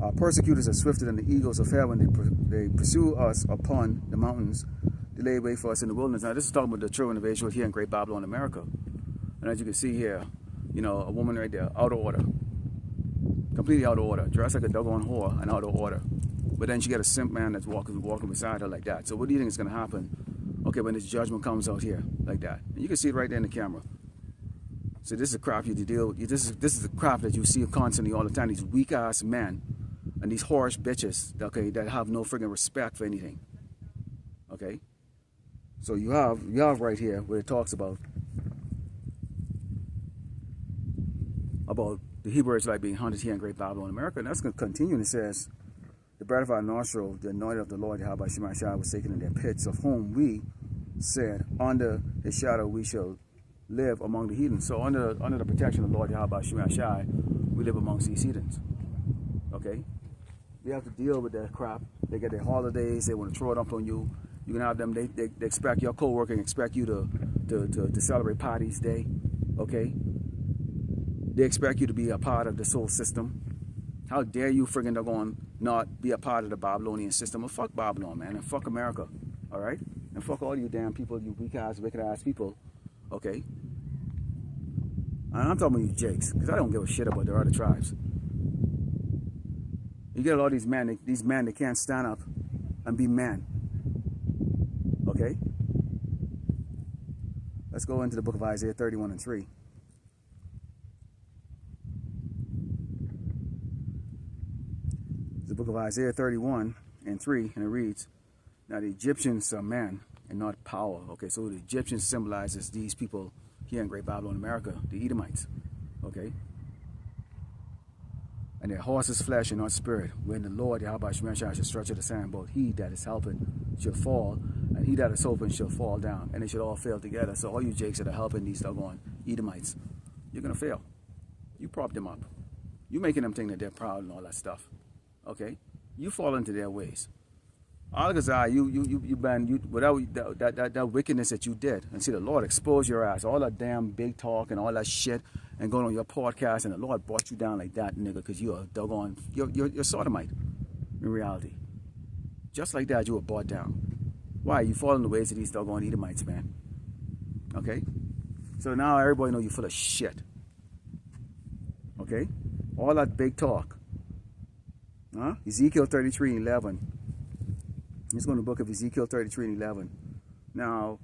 Our persecutors are swifter than the eagles of heaven. They pursue us upon the mountains. They lay wait for us in the wilderness. Now this is talking about the children of Israel here in Great Babylon, America. And as you can see here, you know, a woman right there, out of order. Completely out of order. Dressed like a doggone whore and out of order. But then she got a simp man that's walking beside her like that. So what do you think is going to happen? Okay, when this judgment comes out here like that. And you can see it right there in the camera. So this is the crap you deal with. This is the crap that you see constantly all the time. These weak ass men and these whorish bitches, okay, that have no friggin' respect for anything. Okay? So you have right here where it talks about the Hebrew Israelite being hunted here in Great Babylon, America. And that's going to continue. And it says, the bread of our nostril, the anointing of the Lord, Yahweh Shemashah, was taken in their pits, of whom we said, under his shadow we shall live among the heathens. So under the protection of the Lord Yahweh Shema Shai, we live amongst these heathens. Okay? We have to deal with that crap. They get their holidays, they want to throw it up on you. You can have them, they expect your co-worker and expect you to celebrate Party's Day. Okay? They expect you to be a part of the soul system. How dare you friggin' doggone not be a part of the Babylonian system? Well, fuck Babylon, man, and fuck America. Alright? And fuck all you damn people, you weak ass, wicked ass people. Okay? And I'm talking about you jakes, because I don't give a shit about the other tribes. You get a lot of these men that can't stand up and be men. Okay? Let's go into the book of Isaiah 31 and 3. The book of Isaiah 31 and 3, and it reads, now the Egyptians are men and not power. Okay, so the Egyptians symbolizes these people here in Great Babylon, America, the Edomites. Okay? And their horse is flesh and not spirit. When the Lord, Yahweh Shema Shai, shall stretch of the sand, both he that is helping shall fall, and he that is hoping shall fall down, and they should all fail together. So all you jakes that are helping these doggone Edomites, you're going to fail. You prop them up. You making them think that they're proud and all that stuff. Okay? You fall into their ways. All because without that wickedness that you did, and see the Lord expose your ass, all that damn big talk and all that shit, and going on your podcast, and the Lord brought you down like that, nigga, because you're a doggone, you're sodomite in reality. Just like that, you were brought down. Why? You fall in the ways of these doggone Edomites, man. Okay? So now everybody know you're full of shit. Okay? All that big talk. Huh? Ezekiel 33 and 11. Let's go to the book of Ezekiel 33 and 11. Now,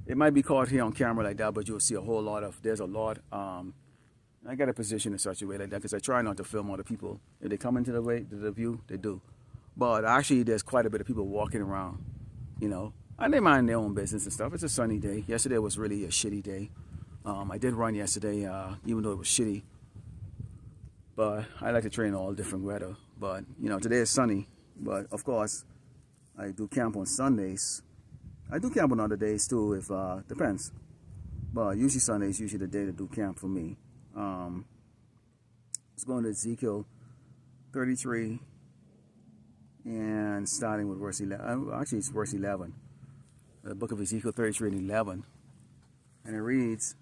it might be caught here on camera like that, but you'll see a whole lot of, there's a lot. I got a position in such a way like that because I try not to film other people. If they come into the view, they do. But actually, there's quite a bit of people walking around, you know, and they mind their own business and stuff. It's a sunny day. Yesterday was really a shitty day. I did run yesterday, even though it was shitty. But I like to train all different weather. But, you know, today is sunny. But, of course, I do camp on Sundays. I do camp on other days too, if depends. But usually Sunday is usually the day to do camp for me. Let's go into Ezekiel 33 and starting with verse 11. Actually, it's verse 11. The book of Ezekiel 33 and 11. And it reads,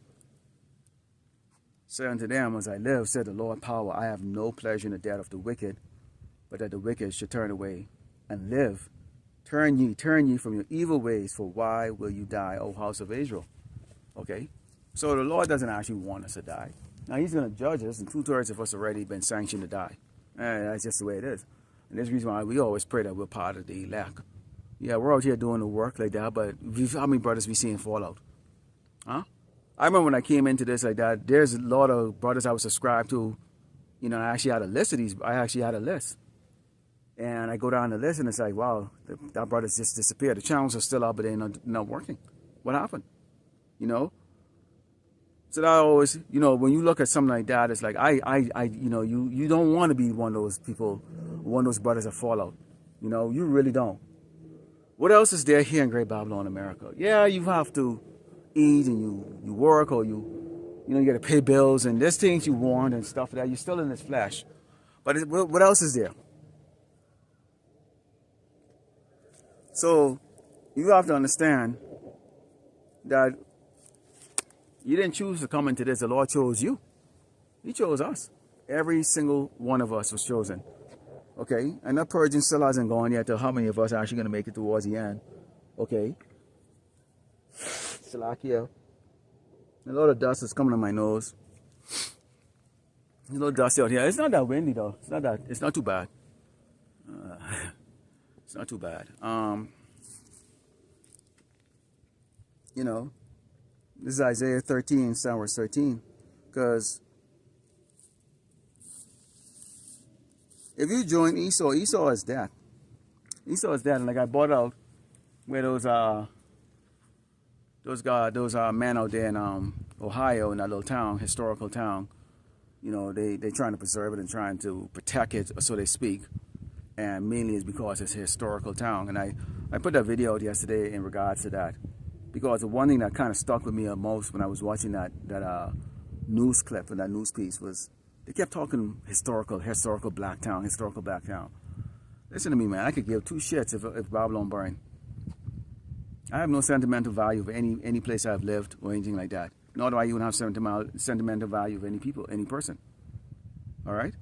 say unto them, as I live, said the Lord power, I have no pleasure in the death of the wicked, but that the wicked should turn away and live. Turn ye from your evil ways, for why will you die, O house of Israel? Okay? So the Lord doesn't actually want us to die. Now he's going to judge us, and 2/3 of us already been sanctioned to die. That's just the way it is. And that's the reason why we always pray that we're part of the elect. Yeah, we're out here doing the work like that, but how many brothers we seeing fall out? Huh? I remember when I came into this like that, there's a lot of brothers I was subscribed to. You know, I actually had a list of these. I actually had a list. And I go down the list and it's like, wow, that brother's just disappeared. The channels are still up, but they're not working. What happened? You know? So that always, you know, when you look at something like that, it's like, you know, you don't want to be one of those people, one of those brothers that fall out. You know, you really don't. What else is there here in Great Babylon, America? Yeah, you have to eat and you work, or you know, you got to pay bills, and there's things you want and stuff like that. You're still in this flesh. But what else is there? So you have to understand that you didn't choose to come into this. The Lord chose you. He chose us. Every single one of us was chosen. Okay? And that purging still hasn't gone yet to how many of us are actually going to make it towards the end. Okay? Salakia. A lot of dust is coming on my nose. There's a little dusty out here. It's not that windy though. It's not too bad. It's not too bad. You know, this is Isaiah 13, verse 13. Because if you join Esau, Esau is dead. Esau is dead. And like I brought out where those men out there in Ohio, in that little town, historical town, you know, they're trying to preserve it and trying to protect it, so they speak. And mainly it's because it's a historical town. And I put that video out yesterday in regards to that. Because the one thing that kind of stuck with me most when I was watching that news clip and that news piece was they kept talking historical black town, historical black town. Listen to me, man. I could give two shits if Babylon burned. I have no sentimental value of any place I've lived or anything like that. Nor do I even have sentimental value of any people, any person. All right.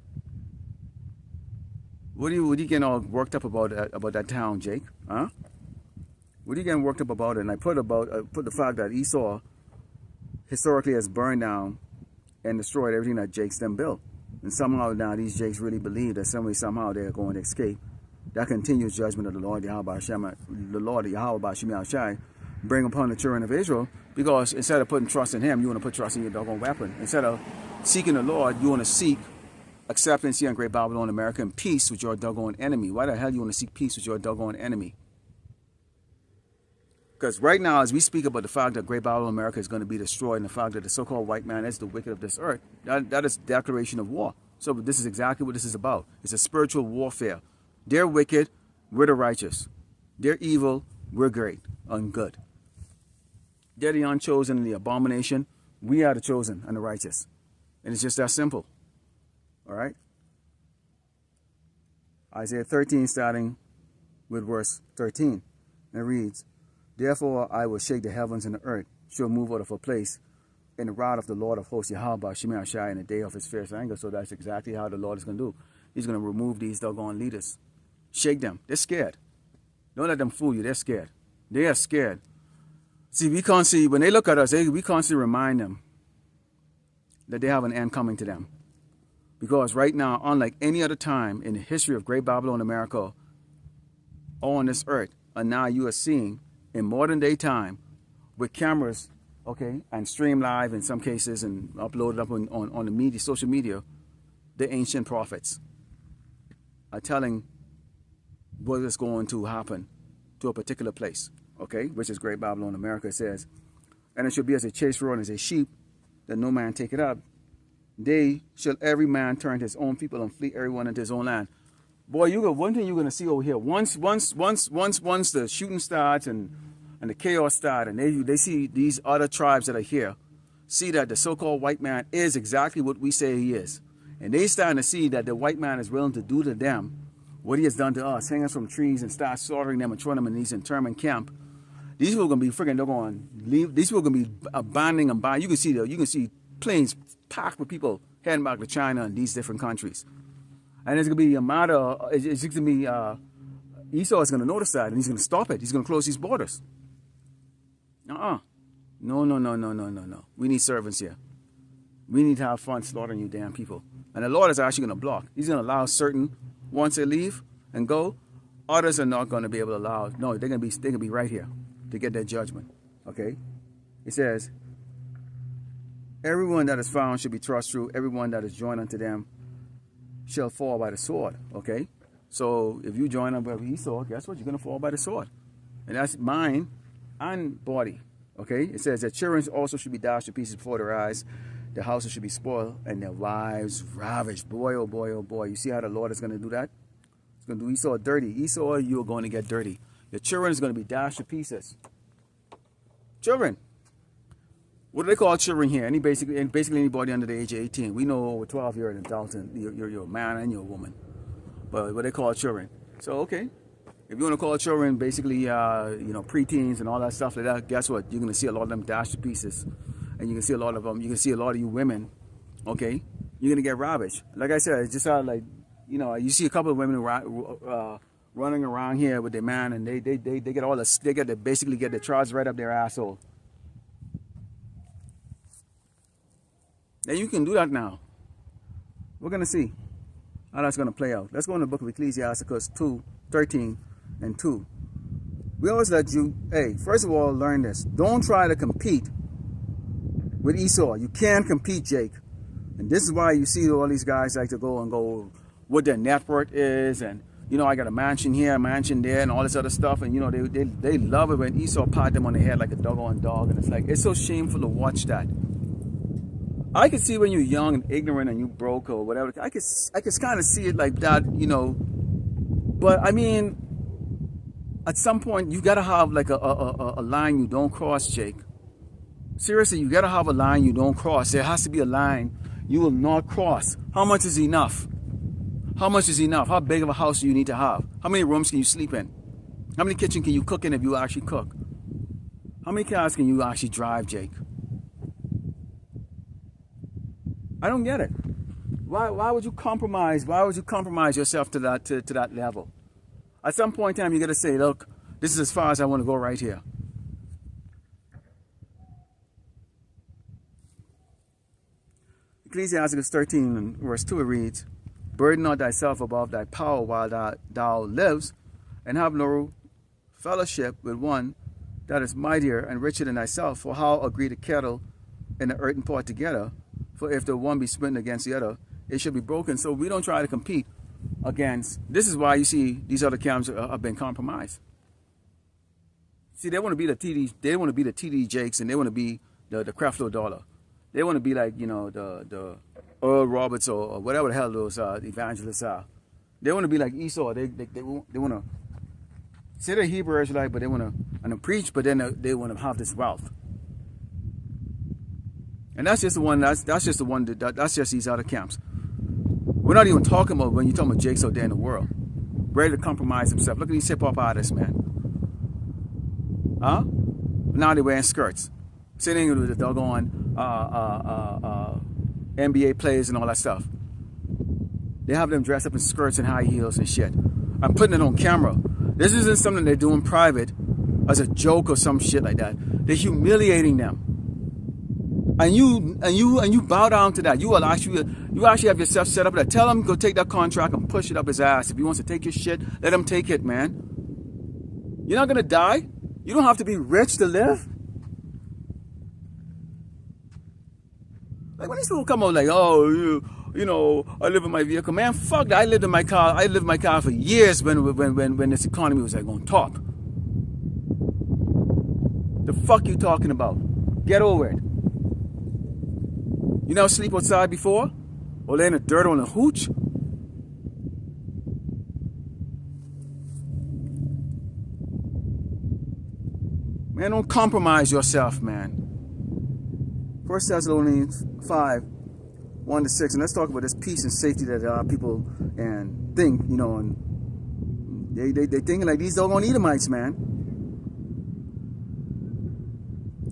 What are you getting all worked up about that town, Jake? Huh? What are you getting worked up about it? And I put the fact that Esau historically has burned down and destroyed everything that Jake's them built. And somehow now these Jakes really believe that somehow they're going to escape that continuous judgment of the Lord Yahweh Bashim Shai bring upon the children of Israel, because instead of putting trust in him, you want to put trust in your doggone weapon. Instead of seeking the Lord, you want to seek acceptance here in Great Babylon, America, and peace with your doggone enemy. Why the hell you want to seek peace with your doggone enemy? Because right now, as we speak about the fact that Great Babylon, America is going to be destroyed, and the fact that the so-called white man is the wicked of this earth, that is declaration of war. So this is exactly what this is about. It's a spiritual warfare. They're wicked, we're the righteous. They're evil, we're great and good. They're the unchosen and the abomination. We are the chosen and the righteous. And it's just that simple. All right? Isaiah 13, starting with verse 13. And it reads, "Therefore I will shake the heavens and the earth, shall move out of a place in the wrath of the Lord of hosts, Yahweh Shemir Shai, in the day of his fierce anger." So that's exactly how the Lord is going to do. He's going to remove these doggone leaders. Shake them. They're scared. Don't let them fool you. They're scared. They are scared. See, we can't see, when they look at us, we constantly remind them that they have an end coming to them. Because right now, unlike any other time in the history of Great Babylon, America, or on this earth, and now you are seeing in modern day time with cameras, okay, and stream live in some cases and uploaded up on the media, social media, the ancient prophets are telling what is going to happen to a particular place, okay, which is Great Babylon, America. It says, "And it shall be as a chase road and as a sheep, that no man take it up. They shall every man turn to his own people and flee everyone into his own land." Boy, one thing you're going to see over here, once the shooting starts and the chaos starts, and they see these other tribes that are here, see that the so-called white man is exactly what we say he is. And they starting to see that the white man is willing to do to them what he has done to us, hang us from trees and start slaughtering them and throwing them in these internment camp. These people are going to be freaking, they're going to leave. These people are going to be abandoning and buying. You can see planes packed with people heading back to China and these different countries. And it's going to be a matter, it's going to be, Esau is going to notice that and he's going to stop it. He's going to close these borders. No. We need servants here. We need to have fun slaughtering you damn people. And the Lord is actually going to block. He's going to allow certain, once they leave and go, others are not going to be able to allow. No, they're going to be right here to get their judgment. Okay? It says, "Everyone that is found should be thrust through. Everyone that is joined unto them shall fall by the sword." Okay? So if you join up with Esau, guess what? You're going to fall by the sword. And that's mind and body. Okay? It says that children also should be dashed to pieces before their eyes. Their houses should be spoiled and their wives ravished. Boy, oh boy, oh boy. You see how the Lord is going to do that? He's going to do Esau dirty. Esau, you are going to get dirty. Your children is going to be dashed to pieces. Children. What do they call children here? Basically anybody under the age of 18. We know over 12 you're an adult and you're a man and you're a woman. But what they call children. So, okay. If you want to call children basically, preteens and all that stuff like that, guess what? You're going to see a lot of them dashed to pieces. And you can see a lot of them. You can see a lot of you women, okay? You're going to get ravaged. Like I said, it's just how, like, you see a couple of women running around here with their man, and they get all the, basically get the charge right up their asshole. And you can do that now. We're going to see how that's going to play out. Let's go in the book of Ecclesiasticus 2:13 and 2. We always let you, first of all, learn this. Don't try to compete with Esau. You can't compete, Jake. And this is why you see all these guys like to go what their net worth is, and I got a mansion here, a mansion there, and all this other stuff. And they love it when Esau pat them on the head like a doggone dog. And it's like, it's so shameful to watch that. I can see when you're young and ignorant and you broke or whatever. I can kind of see it like that, But I mean, At some point, you gotta have like a line you don't cross, Jake. Seriously, you gotta have a line you don't cross. There has to be a line you will not cross. How much is enough? How much is enough? How big of a house do you need to have? How many rooms can you sleep in? How many kitchen can you cook in if you actually cook? How many cars can you actually drive, Jake? I don't get it. Why would you compromise? Why would you compromise yourself to that level? At some point in time, you got to say, look, this is as far as I want to go right here. Ecclesiastes 13, verse 2, it reads, burden not thyself above thy power while thou lives, and have no fellowship with one that is mightier and richer than thyself. For how agree the kettle and the earthen pot together? For if the one be smitten against the other, it should be broken. So we don't try to compete against. This is why you see these other camps have been compromised. See, they want to be the TD. They want to be the TD Jakes, and they want to be the Creflo Dollar. They want to be like, you know, the Earl Roberts or whatever the hell those evangelists are. They want to be like Esau. They want to say they're Hebrew Israelite, but they want to preach, but then they want to have this wealth. And that's just the one. That's just the one. That's just these other camps. We're not even talking about when you're talking about Jakes out there in the world, ready to compromise himself. Look at these hip hop artists, man. Huh? Now they're wearing skirts, sitting with the doggone NBA players and all that stuff. They have them dressed up in skirts and high heels and shit. I'm putting it on camera. This isn't something they do in private as a joke or some shit like that. They're humiliating them. And you bow down to that. You actually have yourself set up there. Tell him go take that contract and push it up his ass. If he wants to take your shit, let him take it, man. You're not gonna die. You don't have to be rich to live. Like when these people come out like, oh, you know, I live in my vehicle, man. Fuck that. I lived in my car. I lived in my car for years when this economy was like on top. The fuck you talking about? Get over it. You never sleep outside before? Or lay in the dirt on a hooch? Man, don't compromise yourself, man. 1 Thessalonians 5, 1-6. And let's talk about this peace and safety that people and think, you know, and they thinking like these doggone Edomites, man.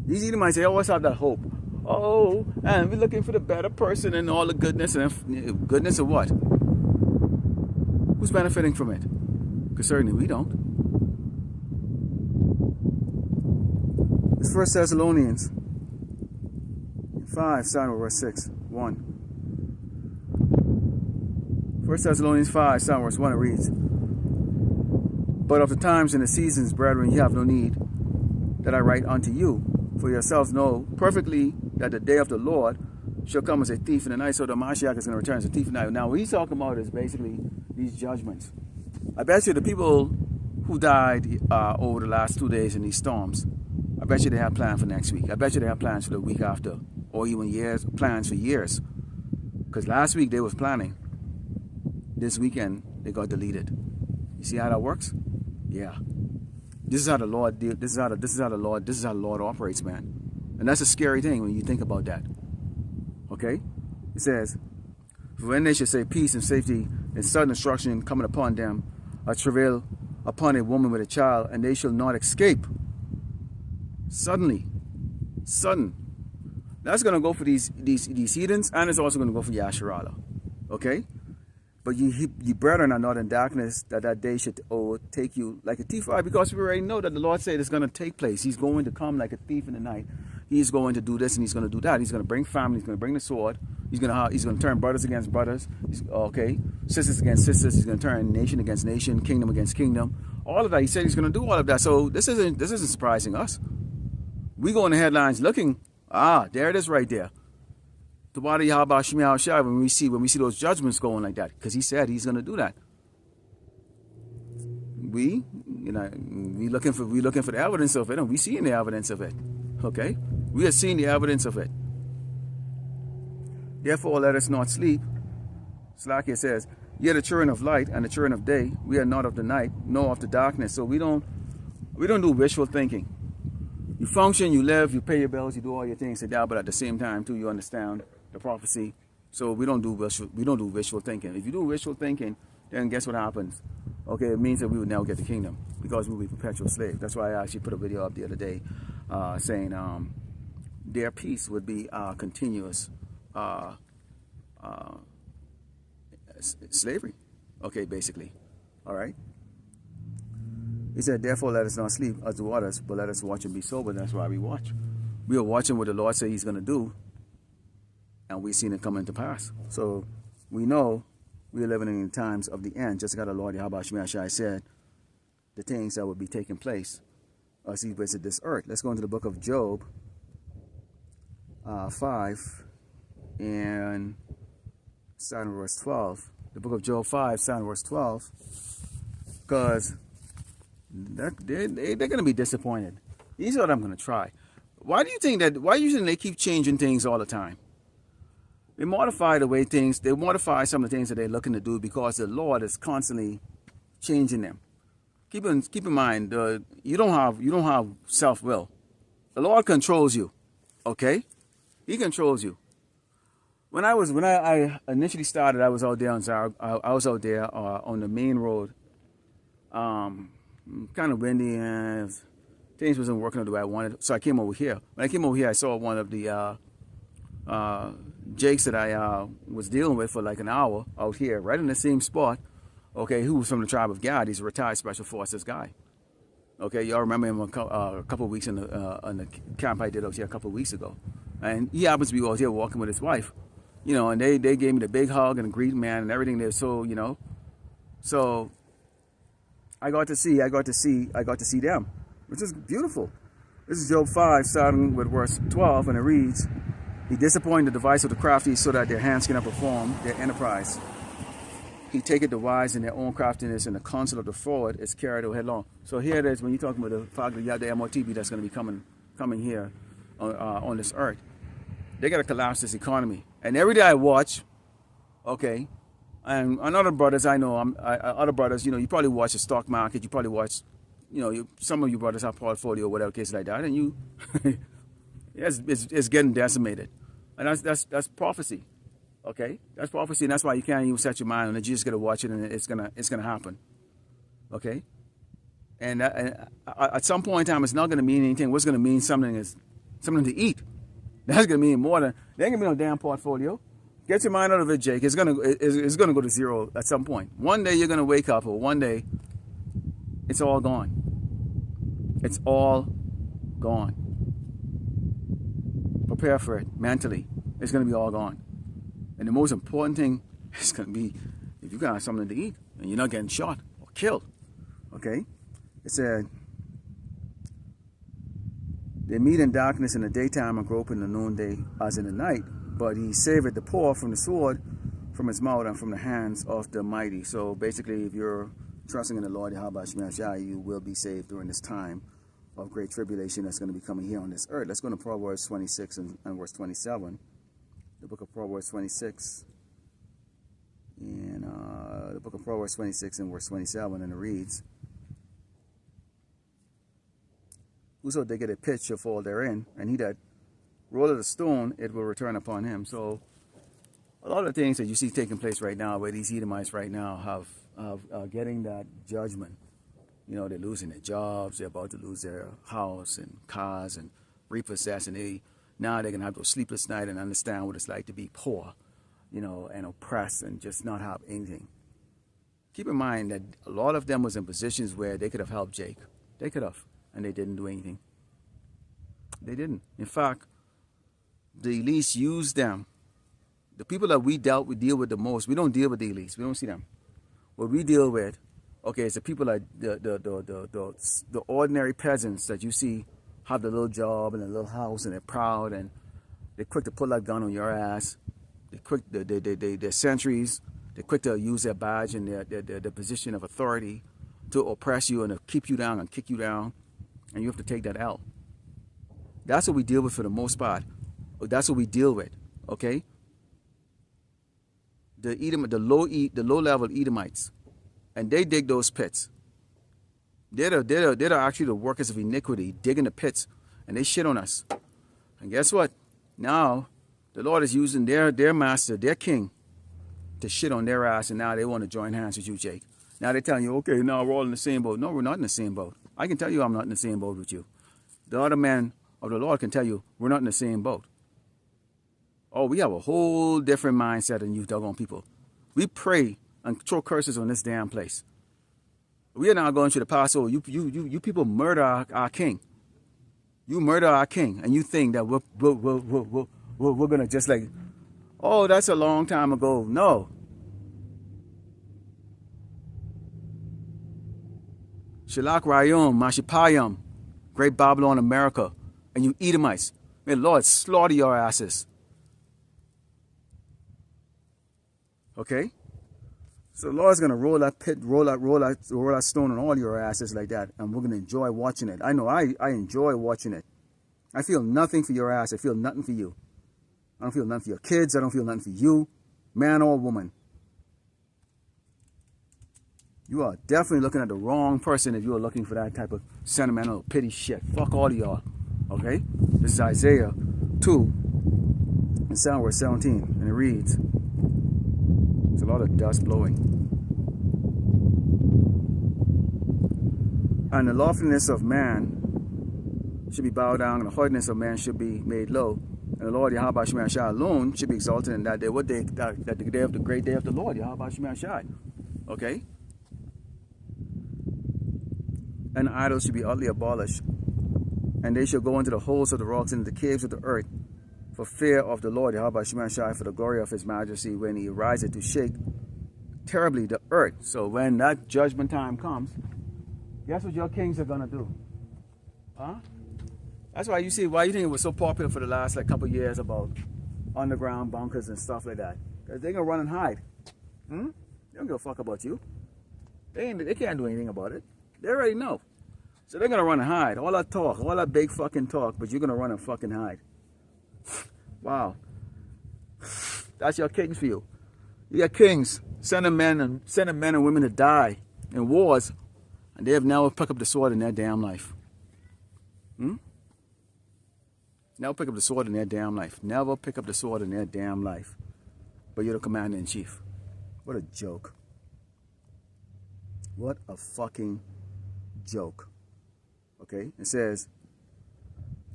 These Edomites, they always have that hope. Oh, and we're looking for the better person and all the goodness. And goodness of what? Who's benefiting from it? Because certainly we don't. It's 1 Thessalonians 5, starting with verse 6. 1. 1 Thessalonians 5, starting with verse 1, it reads, but of the times and the seasons, brethren, ye have no need that I write unto you. For yourselves know perfectly that the day of the Lord shall come as a thief in the night. So the Mashiach is going to return as a thief in the night. Now, what he's talking about is basically these judgments. I bet you the people who died over the last 2 days in these storms, I bet you they have plans for next week. I bet you they have plans for the week after, or even plans for years. Because last week they was planning. This weekend they got deleted. You see how that works? Yeah. This is how the Lord this is how the Lord operates, man. And that's a scary thing when you think about that. Okay? It says, for when they should say peace and safety and sudden destruction coming upon them, a travail upon a woman with a child, and they shall not escape. Suddenly. Sudden. That's gonna go for these heathens, and it's also gonna go for Yasharala. Okay? But ye brethren are not in darkness, that day should overtake you like a thief. Why? Because we already know that the Lord said it's going to take place. He's going to come like a thief in the night. He's going to do this and he's going to do that. He's going to bring family. He's going to bring the sword. He's going to turn brothers against brothers. Okay, sisters against sisters. He's going to turn nation against nation, kingdom against kingdom. All of that. He said he's going to do all of that. So this isn't surprising us. We go in the headlines looking. There it is right there. The body Yahweh Shemiah Shai when we see those judgments going like that, because he said he's going to do that. We looking for the evidence of it, and we seeing the evidence of it. Okay, we are seeing the evidence of it. Therefore, let us not sleep. Slack here says, "Ye are the children of light and the children of day. We are not of the night, nor of the darkness." So we don't We don't do wishful thinking. You function, you live, you pay your bills, you do all your things to that, but at the same time too, you understand the prophecy. So we don't do wishful thinking. If you do wishful thinking, then guess what happens? Okay, it means that we would never get the kingdom because we will be perpetual slaves. That's why I actually put a video up the other day saying their peace would be continuous slavery. Okay, basically. All right. He said, therefore, let us not sleep as do others, but let us watch and be sober. That's why we watch. We are watching what the Lord said he's going to do, and we've seen it coming to pass. So we know we are living in the times of the end. Just like the Lord Yahweh Shai said, the things that will be taking place as he visited this earth. Let's go into the book of Job 5 and starting verse 12. The book of Job 5, starting verse 12, because they're going to be disappointed. Here's what I'm going to try. Why do you think they keep changing things all the time? They modify they modify some of the things that they're looking to do because the Lord is constantly changing them. Keep in mind, you don't have self-will. The Lord controls you. Okay? He controls you. When I initially started, I was out there on the main road. Kind of windy and things wasn't working out the way I wanted. So I came over here. When I came over here, I saw one of the jakes that I was dealing with for like an hour out here, right in the same spot. Okay, who was from the tribe of Gad. He's a retired special forces guy. Okay, y'all remember him a couple of weeks in the camp I did out here a couple of weeks ago. And he happens to be out here walking with his wife. You know, and they gave me the big hug and the greeting, man, and everything. They're so, you know. So I got to see them, which is beautiful. This is Job 5, starting with verse 12, and it reads, he disappointed the device of the crafty so that their hands cannot perform their enterprise. He taketh the wise in their own craftiness, and the counsel of the forward is carried away headlong. So here it is when you're talking about the fact that you have the MOTB that's going to be coming here on this earth. They got to collapse this economy. And every day I watch, okay, and other brothers I know, other brothers, you know, you probably watch the stock market, you probably watch, you know, some of you brothers have portfolio, whatever case like that, and you, it's getting decimated, and that's prophecy, okay? That's prophecy, and that's why you can't even set your mind on it. You just gotta watch it, and it's gonna happen, okay? And at some point in time, it's not gonna mean anything. What's gonna mean something is something to eat. That's gonna mean more than there ain't gonna be no damn portfolio. Get your mind out of it, Jake. It's gonna go to zero at some point. One day you're gonna wake up, or one day it's all gone. It's all gone. Prepare for it mentally. It's gonna be all gone. And the most important thing is gonna be if you got something to eat and you're not getting shot or killed. Okay? It said, they meet in darkness in the daytime and grope in the noonday as in the night. But he saveth the poor from the sword, from his mouth, and from the hands of the mighty. So basically, if you're trusting in the Lord, you will be saved during this time of great tribulation that's going to be coming here on this earth. Let's go to Proverbs 26 and verse 27. The book of Proverbs 26. And the book of Proverbs 26 and verse 27, and it reads, whoso diggeth a pit shall fall therein, and he that rolleth a stone, it will return upon him. So a lot of things that you see taking place right now, where these Edomites right now have getting that judgment. You know, they're losing their jobs, they're about to lose their house and cars and repossess, and now they're gonna have those sleepless nights and understand what it's like to be poor, you know, and oppressed and just not have anything. Keep in mind that a lot of them was in positions where they could have helped Jake. They could have, and they didn't do anything. They didn't. In fact, the elites use them. The people that we deal with the most, we don't deal with the elites. We don't see them. What we deal with, okay, is the people like the ordinary peasants that you see have the little job and a little house, and they're proud, and they're quick to pull that gun on your ass. They're sentries. They're quick to use their badge and their position of authority to oppress you and to keep you down and kick you down, and you have to take that L. That's what we deal with for the most part. That's what we deal with, okay? The low level Edomites, and they dig those pits. They're actually the workers of iniquity, digging the pits, and they shit on us. And guess what? Now, the Lord is using their master, their king, to shit on their ass, and now they want to join hands with you, Jake. Now they're telling you, okay, now we're all in the same boat. No, we're not in the same boat. I can tell you I'm not in the same boat with you. The other man of the Lord can tell you we're not in the same boat. Oh, we have a whole different mindset than you doggone people. We pray and throw curses on this damn place. We are now going to the Paso. You people murder our king. You murder our king, and you think that we're gonna just like, oh, that's a long time ago. No. Shalak Rayum, Mashipayam, Great Babylon, America, and you Edomites. May the Lord slaughter your asses. Okay? So the Lord's gonna roll that pit, roll that stone on all your asses like that, and we're gonna enjoy watching it. I know I enjoy watching it. I feel nothing for your ass. I feel nothing for you. I don't feel nothing for your kids. I don't feel nothing for you, man or woman. You are definitely looking at the wrong person if you are looking for that type of sentimental pity shit. Fuck all of y'all. Okay? This is Isaiah 2 and verse 17, and it reads, it's a lot of dust blowing. And the loftiness of man should be bowed down, and the hardness of man should be made low. And the Lord Yahweh Shemai Shai alone should be exalted in that day. What day? That the day of the great day of the Lord Yahweh Shemai Shai. Okay? And idols should be utterly abolished. And they shall go into the holes of the rocks and into the caves of the earth, for fear of the Lord Yahweh Shemai Shai, for the glory of his majesty, when he arises to shake terribly the earth. So when that judgment time comes, guess what your kings are gonna do? Huh? That's why you see why you think it was so popular for the last like couple years about underground bunkers and stuff like that. Because they're gonna run and hide. They don't give a fuck about you. They can't do anything about it. They already know. So they're gonna run and hide. All that talk, all that big fucking talk, but you're gonna run and fucking hide. Wow. That's your kings for you. You got kings sending men and women to die in wars, and they have never picked up the sword in their damn life. Never pick up the sword in their damn life. Never pick up the sword in their damn life. But you're the commander-in-chief. What a joke. What a fucking joke. Okay? It says,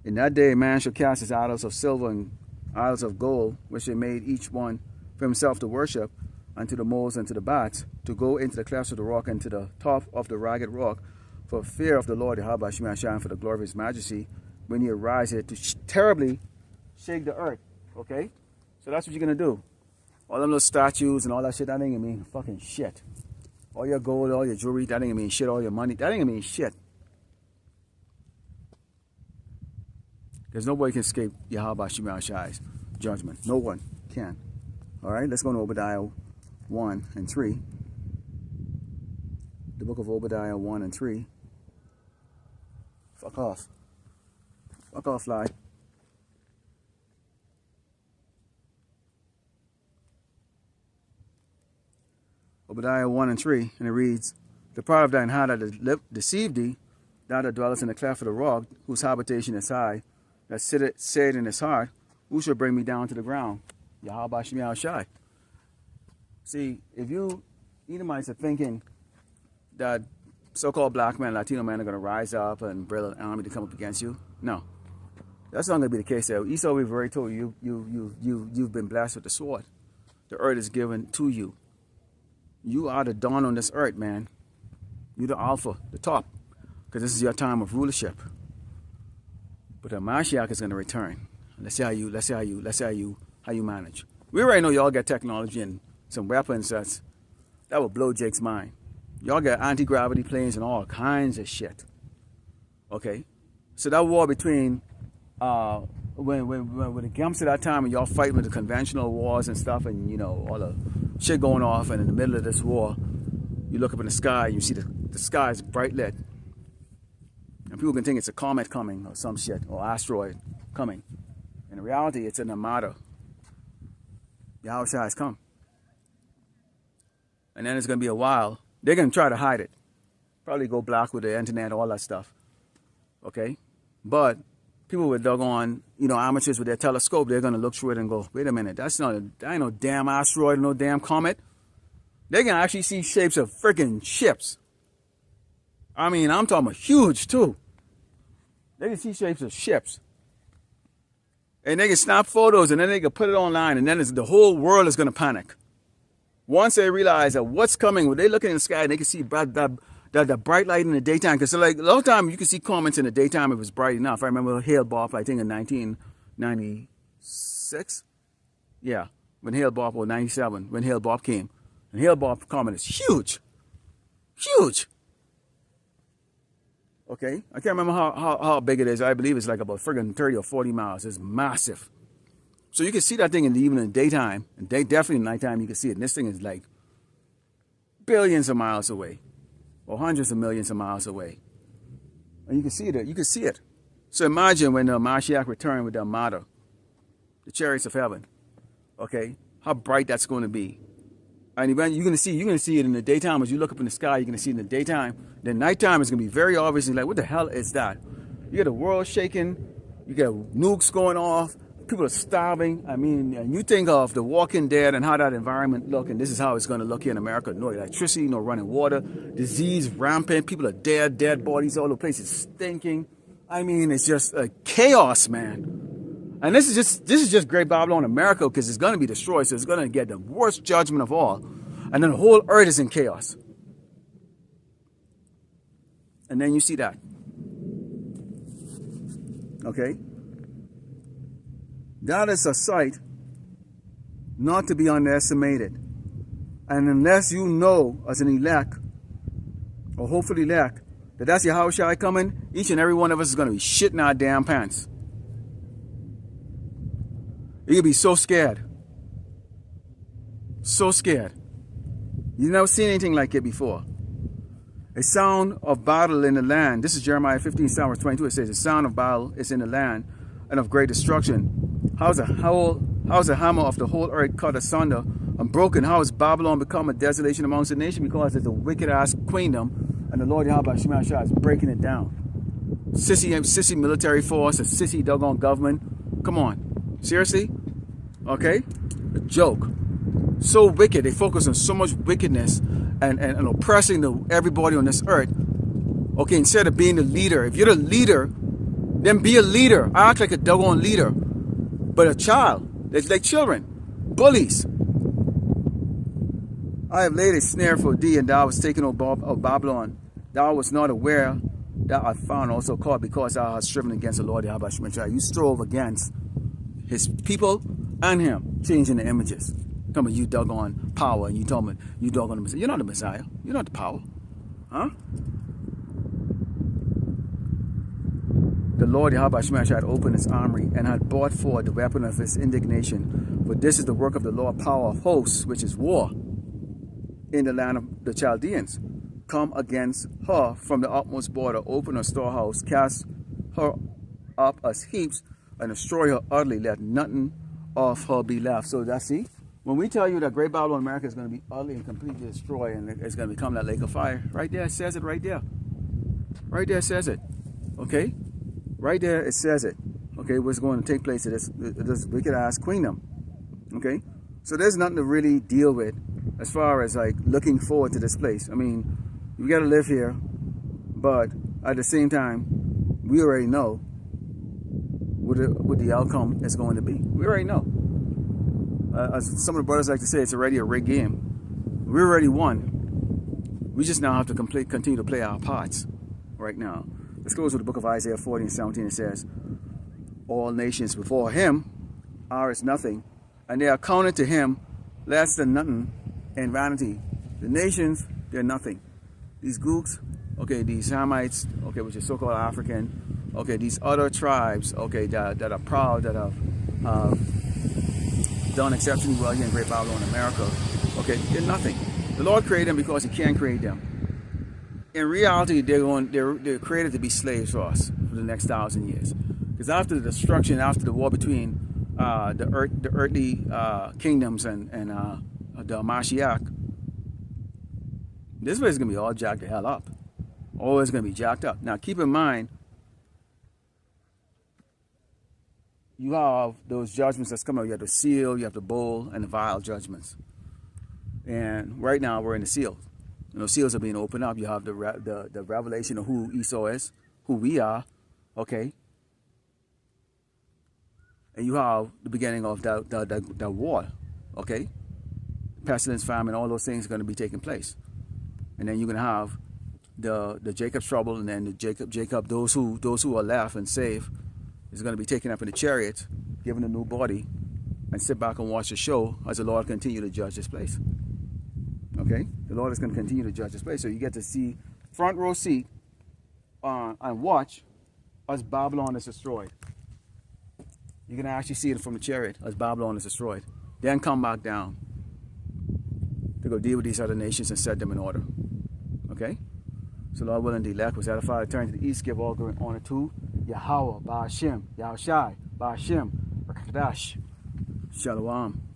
in that day man shall cast his idols of silver and idols of gold, which they made each one for himself to worship, unto the moles and to the bats, to go into the clefts of the rock and to the top of the ragged rock, for fear of the Lord Yahweh Shemai Shai, and for the glory of his majesty, when he arises to terribly shake the earth. Okay? So that's what you're going to do. All them little statues and all that shit, that ain't going to mean fucking shit. All your gold, all your jewelry, that ain't going to mean shit. All your money, that ain't going to mean shit. Because nobody can escape Yahweh Shemai Shai's judgment. No one can. All right? Let's go to Obadiah 1 and 3. The book of Obadiah 1 and 3. Fuck off. Fuck off, fly. Obadiah 1 and 3, and it reads, the pride of thine heart that deceived thee, thou that dwellest in the cleft of the rock, whose habitation is high, that said in his heart, who shall bring me down to the ground? Yahweh Shemai Shai. See, if you Edomites are thinking that so-called black men, Latino men are going to rise up and build an army to come up against you, no. That's not going to be the case there. Esau, we've already told you, you've been blessed with the sword. The earth is given to you. You are the dawn on this earth, man. You're the alpha, the top, because this is your time of rulership. But the Mashiach is going to return. Let's see how you manage. We already know y'all got technology and some weapons that will blow Jake's mind. Y'all got anti-gravity planes and all kinds of shit. Okay, so that war between when it comes to that time and y'all fighting with the conventional wars and stuff, and you know all the shit going off, and in the middle of this war, you look up in the sky, you see the sky is bright lit, and people can think it's a comet coming or some shit or asteroid coming. In reality, it's an armada. Yahweh Shai has come, and then it's going to be a while. They're going to try to hide it. probably go black with the internet, all that stuff. Okay? But people with doggone, amateurs with their telescope, they're going to look through it and go, wait a minute, that ain't no damn asteroid, no damn comet. They can actually see shapes of freaking ships. I mean, I'm talking about huge, too. They can see shapes of ships. And they can snap photos, and then they can put it online, and then the whole world is going to panic. Once they realize that what's coming, when they look in the sky, they can see the bright light in the daytime. Because like a lot of time, you can see comets in the daytime if it's bright enough. I remember Hale-Bopp, I think in 1996. Yeah, when Hale-Bopp, or 97, when Hale-Bopp came. And Hale-Bopp comet is huge. Huge. Okay? I can't remember how big it is. I believe it's like about friggin' 30 or 40 miles. It's massive. So you can see that thing even in the daytime. And definitely in nighttime you can see it. And this thing is like billions of miles away. Or hundreds of millions of miles away. And you can see it. You can see it. So imagine when the Mashiach returned with the Armada. The chariots of heaven. Okay? How bright that's going to be. And you're going to see it in the daytime. As you look up in the sky, you're going to see it in the daytime. Then nighttime is going to be very obvious. You're like, what the hell is that? You get the world shaking. You get nukes going off. People are starving. I mean, and you think of The Walking Dead and how that environment look, and this is how it's going to look here in America. No electricity, no running water, disease rampant. People are dead bodies all over the place. It's stinking. I mean, it's just a chaos, man. And this is just Great Babylon, America, because it's going to be destroyed. So it's going to get the worst judgment of all. And then the whole earth is in chaos. And then you see that. Okay? That is a sight not to be underestimated. And unless you know as an elect, or hopefully elect, that that's your house shall coming, each and every one of us is going to be shitting our damn pants. You're going to be so scared. So scared. You've never seen anything like it before. A sound of battle in the land. This is Jeremiah 15, verse 22. It says, the sound of battle is in the land and of great destruction. How's the hammer of the whole earth cut asunder and broken? How has Babylon become a desolation amongst the nation? Because it's a wicked-ass queendom, and the Lord Yahweh Shemashah is breaking it down. Sissy military force, a sissy doggone government. Come on. Seriously? Okay? A joke. So wicked. They focus on so much wickedness and oppressing everybody on this earth. Okay, instead of being the leader. If you're the leader, then be a leader. Act like a doggone leader. But a child. It's like children. Bullies. I have laid a snare for thee, and thou hast taken, O Babylon. Thou wast not aware that I found also caught, because thou hast striven against the Lord Yahweh Shemashah. You strove against his people and him, changing the images. Come on, you doggone power, and you told me you doggone Messiah. You're not the Messiah. You're not the power. Huh? The Lord Yahweh Shemashah had opened his armory and had brought forth the weapon of his indignation. For this is the work of the Lord, power of hosts, which is war, in the land of the Chaldeans. Come against her from the utmost border, open her storehouse, cast her up as heaps, and destroy her utterly. Let nothing of her be left. So that's, see, when we tell you that Great Babylon, America is going to be utterly and completely destroyed, and it's going to become that lake of fire, right there it says it right there. Right there it says it. Okay? Right there it says it. Okay, what's going to take place in this wicked-ass queendom. Okay? So there's nothing to really deal with as far as like looking forward to this place. I mean, you got to live here, but at the same time, we already know what the outcome is going to be. We already know. As some of the brothers like to say, it's already a rigged game. We already won. We just now have to continue to play our parts right now. Let's close with the book of Isaiah 40 and 17. It says, all nations before him are as nothing, and they are counted to him less than nothing in vanity. The nations, they're nothing. These Gooks, okay, these Hamites, okay, which is so-called African, okay, these other tribes, okay, that are proud, that have done exceptionally well here in Great Babylon, America, okay, they're nothing. The Lord created them because he can't create them. In reality, they're created to be slaves for us for the next 1,000 years. Because after the destruction, after the war between the earthly kingdoms and the Mashiach, this place is going to be all jacked the hell up. Always going to be jacked up. Now, keep in mind, you have those judgments that's coming out. You have the seal, you have the bowl, and the vial judgments. And right now, we're in the seals. You know, seals are being opened up. You have the revelation of who Esau is, who we are, okay? And you have the beginning of the war, okay? Pestilence, famine, all those things are going to be taking place. And then you're going to have the Jacob's trouble, and then the Jacob, those who are left and saved, is going to be taken up in the chariot, given a new body, and sit back and watch the show as the Lord continue to judge this place. Okay? The Lord is going to continue to judge this place. So you get to see front row seat and watch as Babylon is destroyed. You're going to actually see it from the chariot as Babylon is destroyed. Then come back down to go deal with these other nations and set them in order. Okay? So Lord willing, the elect was edified, turn to the east, give all glory and honor to Yahweh, Ba'ashem, Yahushai, Ba'ashem, Rakadash, Shalom.